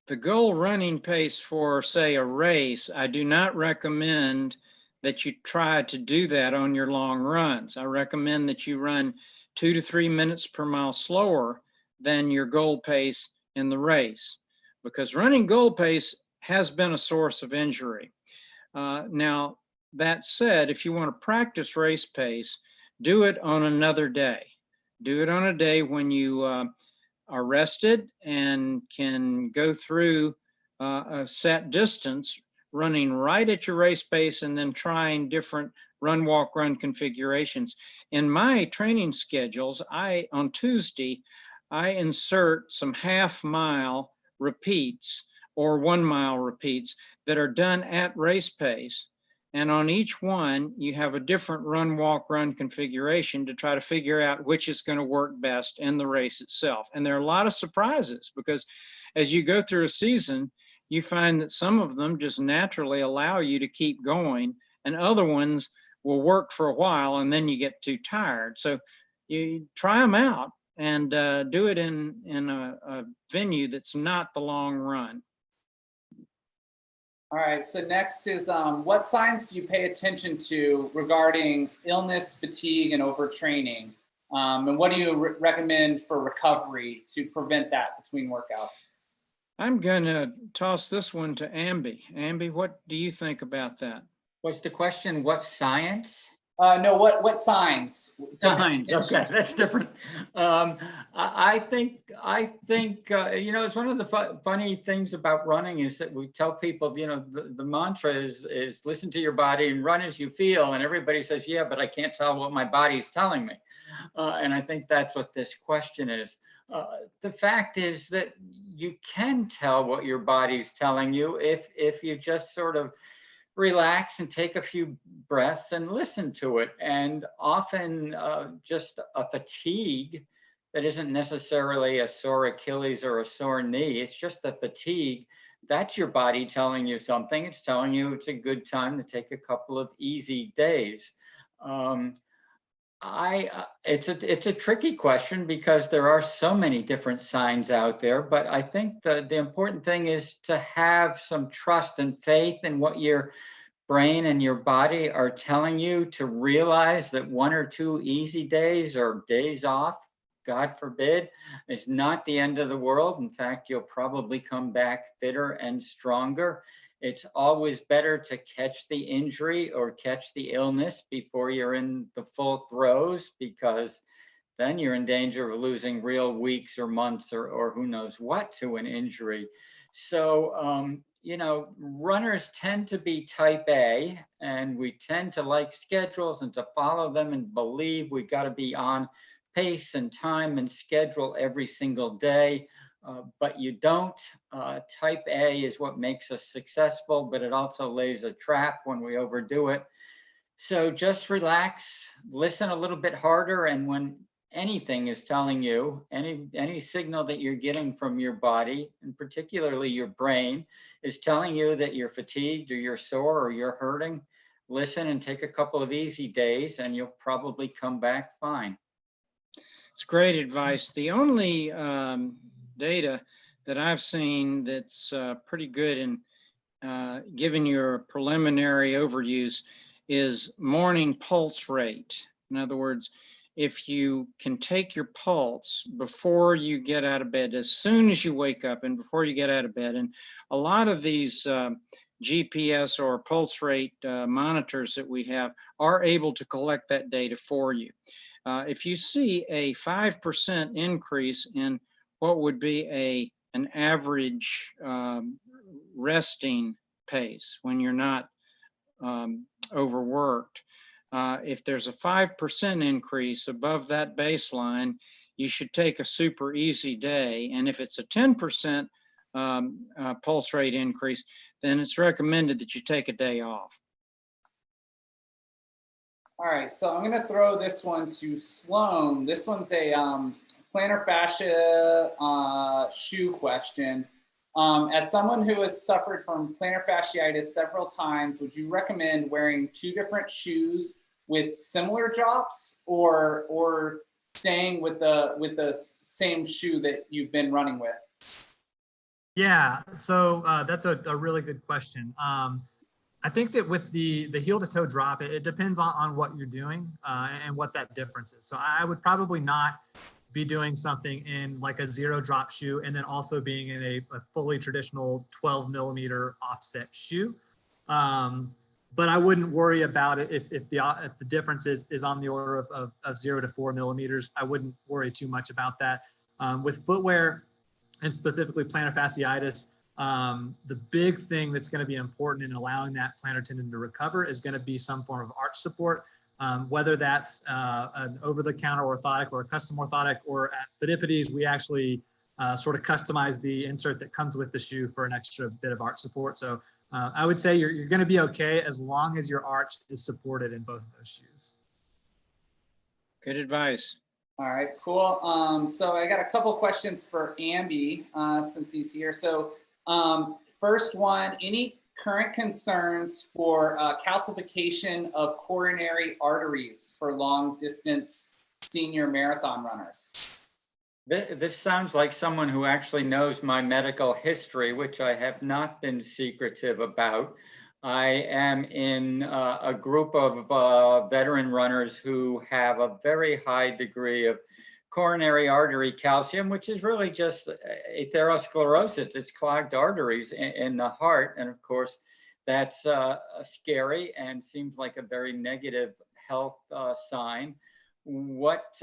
The goal running pace for, say, a race, I do not recommend that you try to do that on your long runs. I recommend that you run 2 to 3 minutes per mile slower than your goal pace in the race, because running goal pace has been a source of injury. Now, that said, if you want to practice race pace, do it on another day. Do it on a day when you are rested and can go through a set distance, running right at your race pace, and then trying different run, walk, run configurations. In my training schedules, on Tuesday, I insert some half-mile repeats or 1 mile repeats that are done at race pace. And on each one, you have a different run, walk, run configuration to try to figure out which is going to work best in the race itself. And there are a lot of surprises, because as you go through a season, you find that some of them just naturally allow you to keep going, and other ones will work for a while and then you get too tired. So you try them out and do it in a venue that's not the long run. All right, so next is what signs do you pay attention to regarding illness, fatigue, and overtraining? And what do you recommend for recovery to prevent that between workouts? I'm going to toss this one to Amby. Amby, what do you think about that? What's the question? What science? No, what signs? Signs. Okay, that's different. I think you know, it's one of the funny things about running is that we tell people, you know, the mantra is listen to your body and run as you feel, and everybody says, yeah, but I can't tell what my body's telling me. And I think that's what this question is. The fact is that you can tell what your body's telling you if you just sort of relax and take a few breaths and listen to it. And often just a fatigue that isn't necessarily a sore Achilles or a sore knee, it's just a fatigue. That's your body telling you something. It's telling you it's a good time to take a couple of easy days. It's a tricky question because there are so many different signs out there, but I think the important thing is to have some trust and faith in what your brain and your body are telling you, to realize that 1 or 2 easy days or days off, God forbid, is not the end of the world. In fact, you'll probably come back fitter and stronger. It's always better to catch the injury or catch the illness before you're in the full throes, because then you're in danger of losing real weeks or months or who knows what to an injury. So, you know, runners tend to be type A, and we tend to like schedules and to follow them and believe we got to be on pace and time and schedule every single day. But you don't. Type A is what makes us successful, but it also lays a trap when we overdo it. So just relax, listen a little bit harder, and when anything is telling you, any signal that you're getting from your body, and particularly your brain, is telling you that you're fatigued or you're sore or you're hurting, listen and take a couple of easy days and you'll probably come back fine. It's great advice. The only data that I've seen that's pretty good in giving your preliminary overviews is morning pulse rate. In other words, if you can take your pulse before you get out of bed, as soon as you wake up and before you get out of bed, and a lot of these GPS or pulse rate monitors that we have are able to collect that data for you. If you see a 5% increase in what would be an average resting pace when you're not overworked, if there's a 5% increase above that baseline, you should take a super easy day. And if it's a 10% pulse rate increase, then it's recommended that you take a day off. All right, so I'm going to throw this one to Sloan. This one's a plantar fascia shoe question. As someone who has suffered from plantar fasciitis several times, would you recommend wearing 2 different shoes with similar drops, or staying with the same shoe that you've been running with? Yeah, so that's a really good question. I think that with the heel to toe drop, it depends on what you're doing and what that difference is. So I would probably not be doing something in like a 0 drop shoe and then also being in a fully traditional 12 millimeter offset shoe. But I wouldn't worry about it if the difference is on the order of 0 to 4 millimeters. I wouldn't worry too much about that. With footwear, and specifically plantar fasciitis, the big thing that's going to be important in allowing that plantar tendon to recover is going to be some form of arch support, whether that's an over-the-counter orthotic or a custom orthotic, or at Fidipides, we actually sort of customize the insert that comes with the shoe for an extra bit of arch support. So I would say you're going to be okay as long as your arch is supported in both of those shoes. Good advice. All right, cool. So I got a couple questions for Amby since he's here. So first one, any current concerns for calcification of coronary arteries for long distance senior marathon runners? This sounds like someone who actually knows my medical history, which I have not been secretive about. I am in a group of veteran runners who have a very high degree of coronary artery calcium, which is really just atherosclerosis. It's clogged arteries in the heart. And of course, that's scary and seems like a very negative health sign. What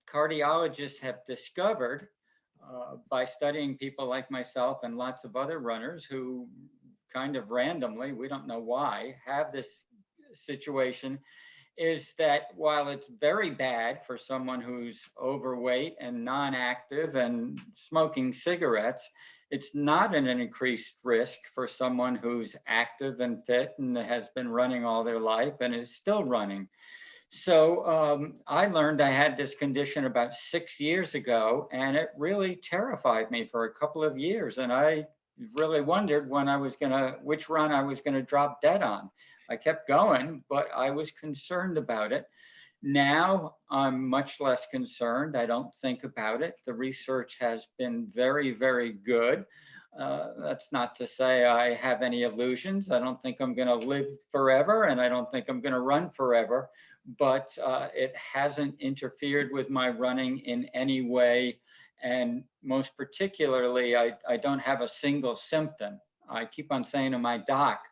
cardiologists have discovered by studying people like myself and lots of other runners who kind of randomly, we don't know why, have this situation, is that while it's very bad for someone who's overweight and non-active and smoking cigarettes, it's not an increased risk for someone who's active and fit and has been running all their life and is still running. So I learned I had this condition about 6 years ago, and it really terrified me for a couple of years. And I really wondered which run I was gonna drop dead on. I kept going, but I was concerned about it. Now I'm much less concerned. I don't think about it. The research has been very, very good. That's not to say I have any illusions. I don't think I'm gonna live forever, and I don't think I'm gonna run forever, but it hasn't interfered with my running in any way. And most particularly, I don't have a single symptom. I keep on saying to my doc,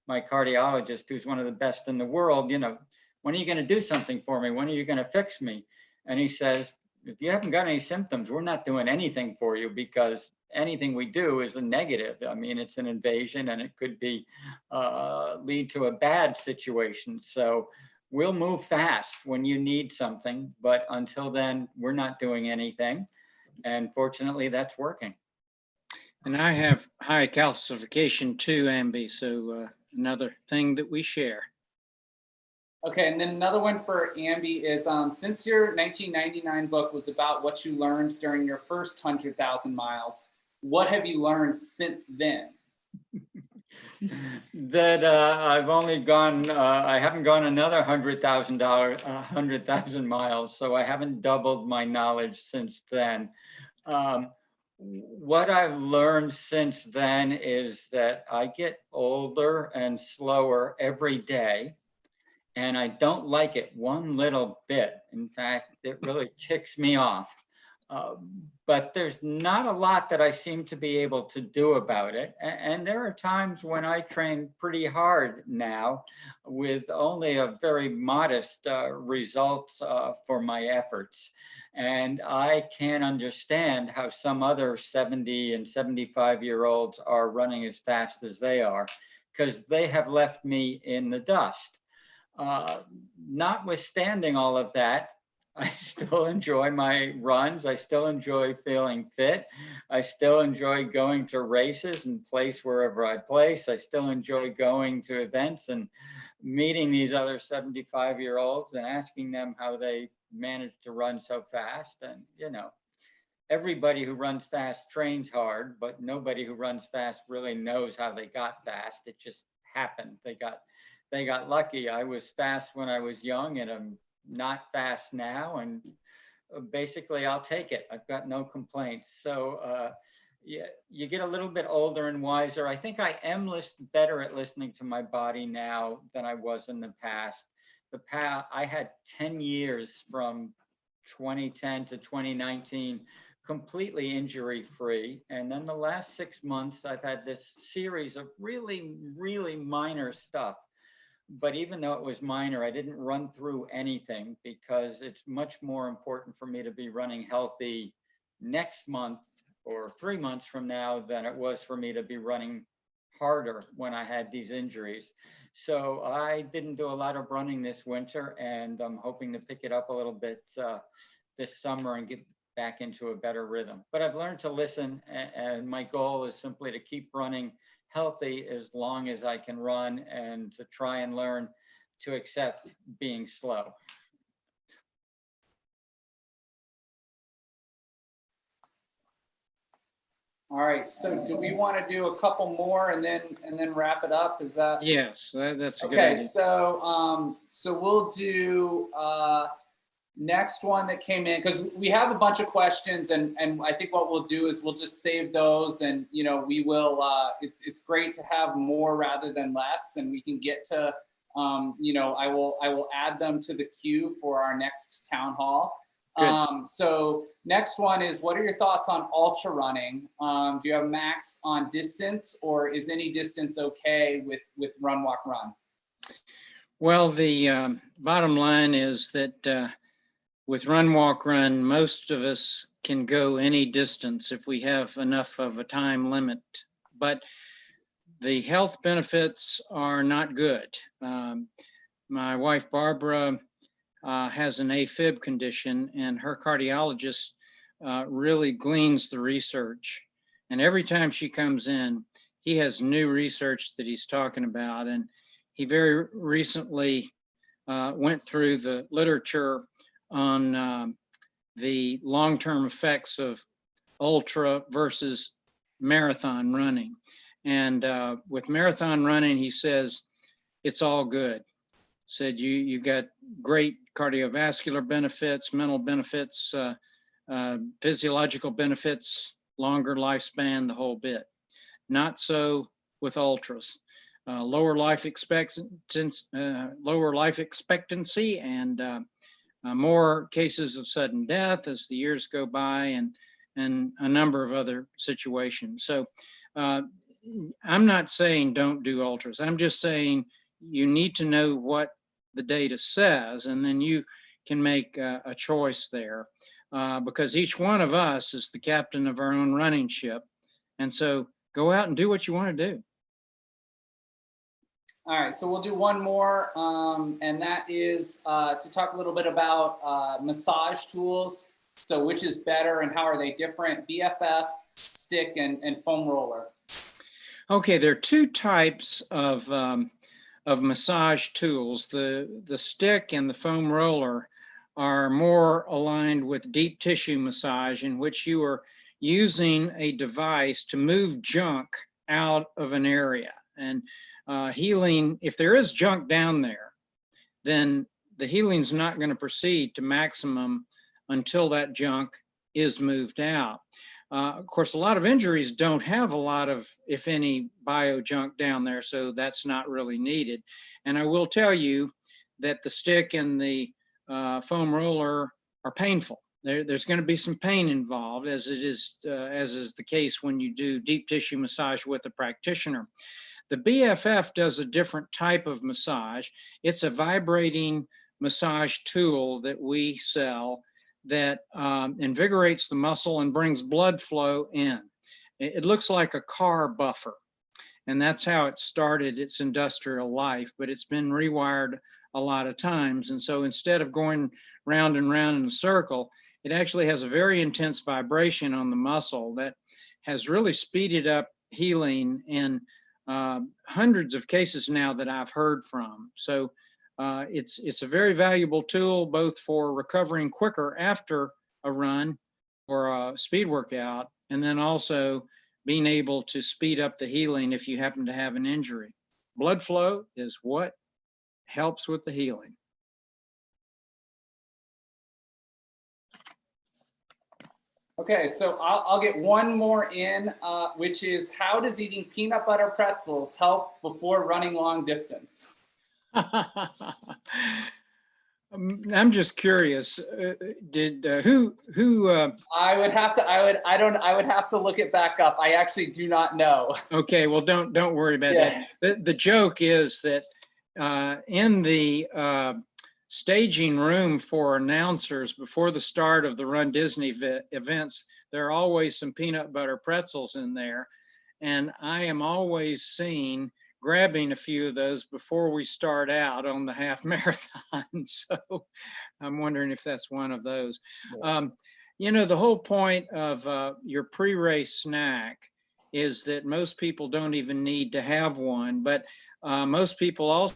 my cardiologist, who's one of the best in the world, you know, when are you going to do something for me? When are you going to fix me? And he says, if you haven't got any symptoms, we're not doing anything for you, because anything we do is a negative. I mean, it's an invasion, and it could be lead to a bad situation. So we'll move fast when you need something, but until then, we're not doing anything. And fortunately, that's working. And I have high calcification too, Amby, so another thing that we share. Okay, and then another one for Amby is, since your 1999 book was about what you learned during your first 100,000 miles, what have you learned since then? That I've only gone, I haven't gone another 100,000 miles, so I haven't doubled my knowledge since then. What I've learned since then is that I get older and slower every day, and I don't like it one little bit. In fact, it really ticks me off. But there's not a lot that I seem to be able to do about it. And there are times when I train pretty hard now with only a very modest results for my efforts. And I can't understand how some other 70 and 75-year-olds are running as fast as they are, because they have left me in the dust. Notwithstanding all of that, I still enjoy my runs. I still enjoy feeling fit. I still enjoy going to races and place wherever I place. I still enjoy going to events and meeting these other 75-year-olds and asking them how they managed to run so fast. And, you know, everybody who runs fast trains hard, but nobody who runs fast really knows how they got fast. It just happened. They got lucky. I was fast when I was young, and I'm not fast now, and basically I'll take it. I've got no complaints. So yeah, you get a little bit older and wiser. I think I am better at listening to my body now than I was in the past. I had 10 years from 2010 to 2019 completely injury free, and then the last 6 months I've had this series of really, really minor stuff. But even though it was minor, I didn't run through anything, because it's much more important for me to be running healthy next month or 3 months from now than it was for me to be running harder when I had these injuries. So I didn't do a lot of running this winter, and I'm hoping to pick it up a little bit this summer and get back into a better rhythm. But I've learned to listen, and my goal is simply to keep running healthy as long as I can run, and to try and learn to accept being slow. All right, so do we want to do a couple more and then wrap it up? Is that? Yes, that's a good Okay, idea. so we'll do next one that came in, because we have a bunch of questions, and I think what we'll do is we'll just save those, and you know, we will it's great to have more rather than less, and we can get to you know, I will add them to the queue for our next town hall. Good. So next one is, what are your thoughts on ultra running? Do you have max on distance, or is any distance okay with run, walk, run? Well, the bottom line is that with run, walk, run, most of us can go any distance if we have enough of a time limit. But the health benefits are not good. My wife, Barbara, has an AFib condition, and her cardiologist really gleans the research. And every time she comes in, he has new research that he's talking about. And he very recently went through the literature on the long-term effects of ultra versus marathon running. And with marathon running, he says, it's all good. Said you got great cardiovascular benefits, mental benefits, physiological benefits, longer lifespan, the whole bit. Not so with ultras. Lower life expectancy, and more cases of sudden death as the years go by, and a number of other situations. So I'm not saying don't do ultras. I'm just saying you need to know what the data says, and then you can make a choice there, because each one of us is the captain of our own running ship. And so go out and do what you want to do. All right, so we'll do one more, and that is to talk a little bit about massage tools. So which is better and how are they different? BFF, stick, and foam roller. Okay, there are two types of massage tools. The stick and the foam roller are more aligned with deep tissue massage, in which you are using a device to move junk out of an area. And healing, if there is junk down there, then the healing's not going to proceed to maximum until that junk is moved out. Of course, a lot of injuries don't have a lot of, if any, bio junk down there, so that's not really needed. And I will tell you that the stick and the foam roller are painful. there's going to be some pain involved, as is the case when you do deep tissue massage with a practitioner. The BFF does a different type of massage. It's a vibrating massage tool that we sell that invigorates the muscle and brings blood flow in. It looks like a car buffer, and that's how it started its industrial life, but it's been rewired a lot of times. And so instead of going round and round in a circle, it actually has a very intense vibration on the muscle that has really speeded up healing in hundreds of cases now that I've heard from. So it's a very valuable tool, both for recovering quicker after a run or a speed workout, and then also being able to speed up the healing if you happen to have an injury. Blood flow is what helps with the healing. Okay, so I'll get one more in, which is, how does eating peanut butter pretzels help before running long distance? I'm just curious. Who? I would have to look it back up. I actually do not know. Okay, well, don't worry about Yeah. that. The joke is that in the staging room for announcers before the start of the Run Disney events, there are always some peanut butter pretzels in there, and I am always seen grabbing a few of those before we start out on the half marathon. So I'm wondering if that's one of those. Yeah. You know, the whole point of your pre-race snack is that most people don't even need to have one, but most people also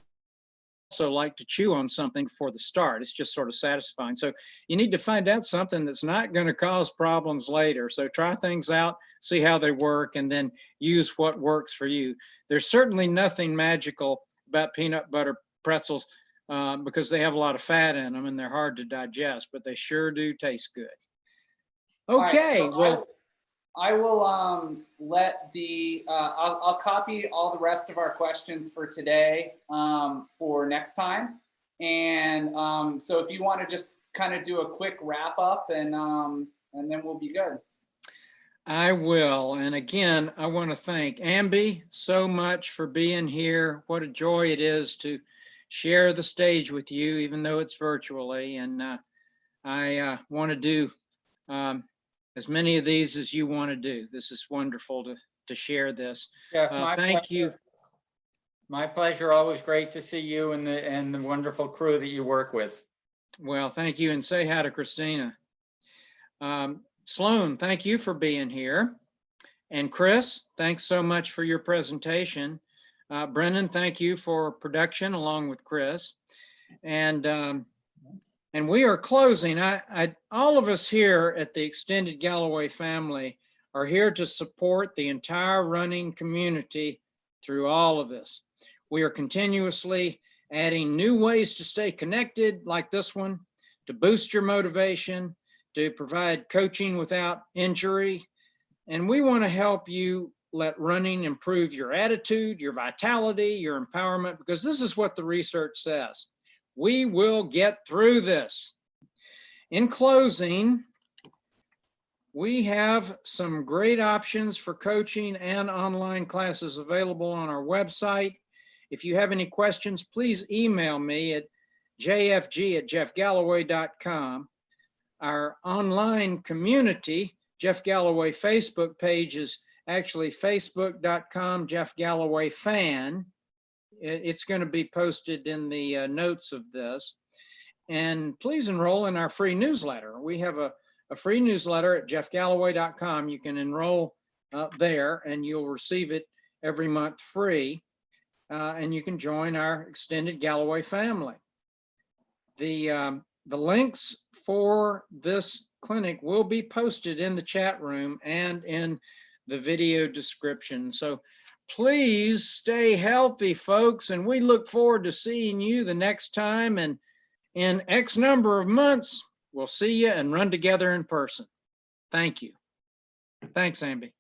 like to chew on something before the start. It's just sort of satisfying. So you need to find out something that's not going to cause problems later. So try things out, see how they work, and then use what works for you. There's certainly nothing magical about peanut butter pretzels because they have a lot of fat in them and they're hard to digest, but they sure do taste good. Okay, All right, so well, I will let the, I'll copy all the rest of our questions for today for next time. And so if you want to just kind of do a quick wrap up and then we'll be good. I will. And again, I want to thank Amby so much for being here. What a joy it is to share the stage with you, even though it's virtually. And I want to do as many of these as you want to do. This is wonderful to share this. Yeah, Thank you. My pleasure. Always great to see you and the wonderful crew that you work with. Well, thank you, and say hi to Christina. Sloan, thank you for being here. And Chris, thanks so much for your presentation. Brennan, thank you for production along with Chris. And we are closing. All of us here at the extended Galloway family are here to support the entire running community through all of this. We are continuously adding new ways to stay connected, like this one, to boost your motivation, to provide coaching without injury. And we want to help you let running improve your attitude, your vitality, your empowerment, because this is what the research says. We will get through this. In closing, we have some great options for coaching and online classes available on our website. If you have any questions, please email me at jfg@jeffgalloway.com. Our online community, Jeff Galloway Facebook page, is actually facebook.com Jeff Galloway fan. It's going to be posted in the notes of this. And please enroll in our free newsletter. We have a free newsletter at jeffgalloway.com. You can enroll there and you'll receive it every month free. And you can join our extended Galloway family. The links for this clinic will be posted in the chat room and in the video description. So please stay healthy, folks, and we look forward to seeing you the next time. And in X number of months, we'll see you and run together in person. Thank you. Thanks, Amby.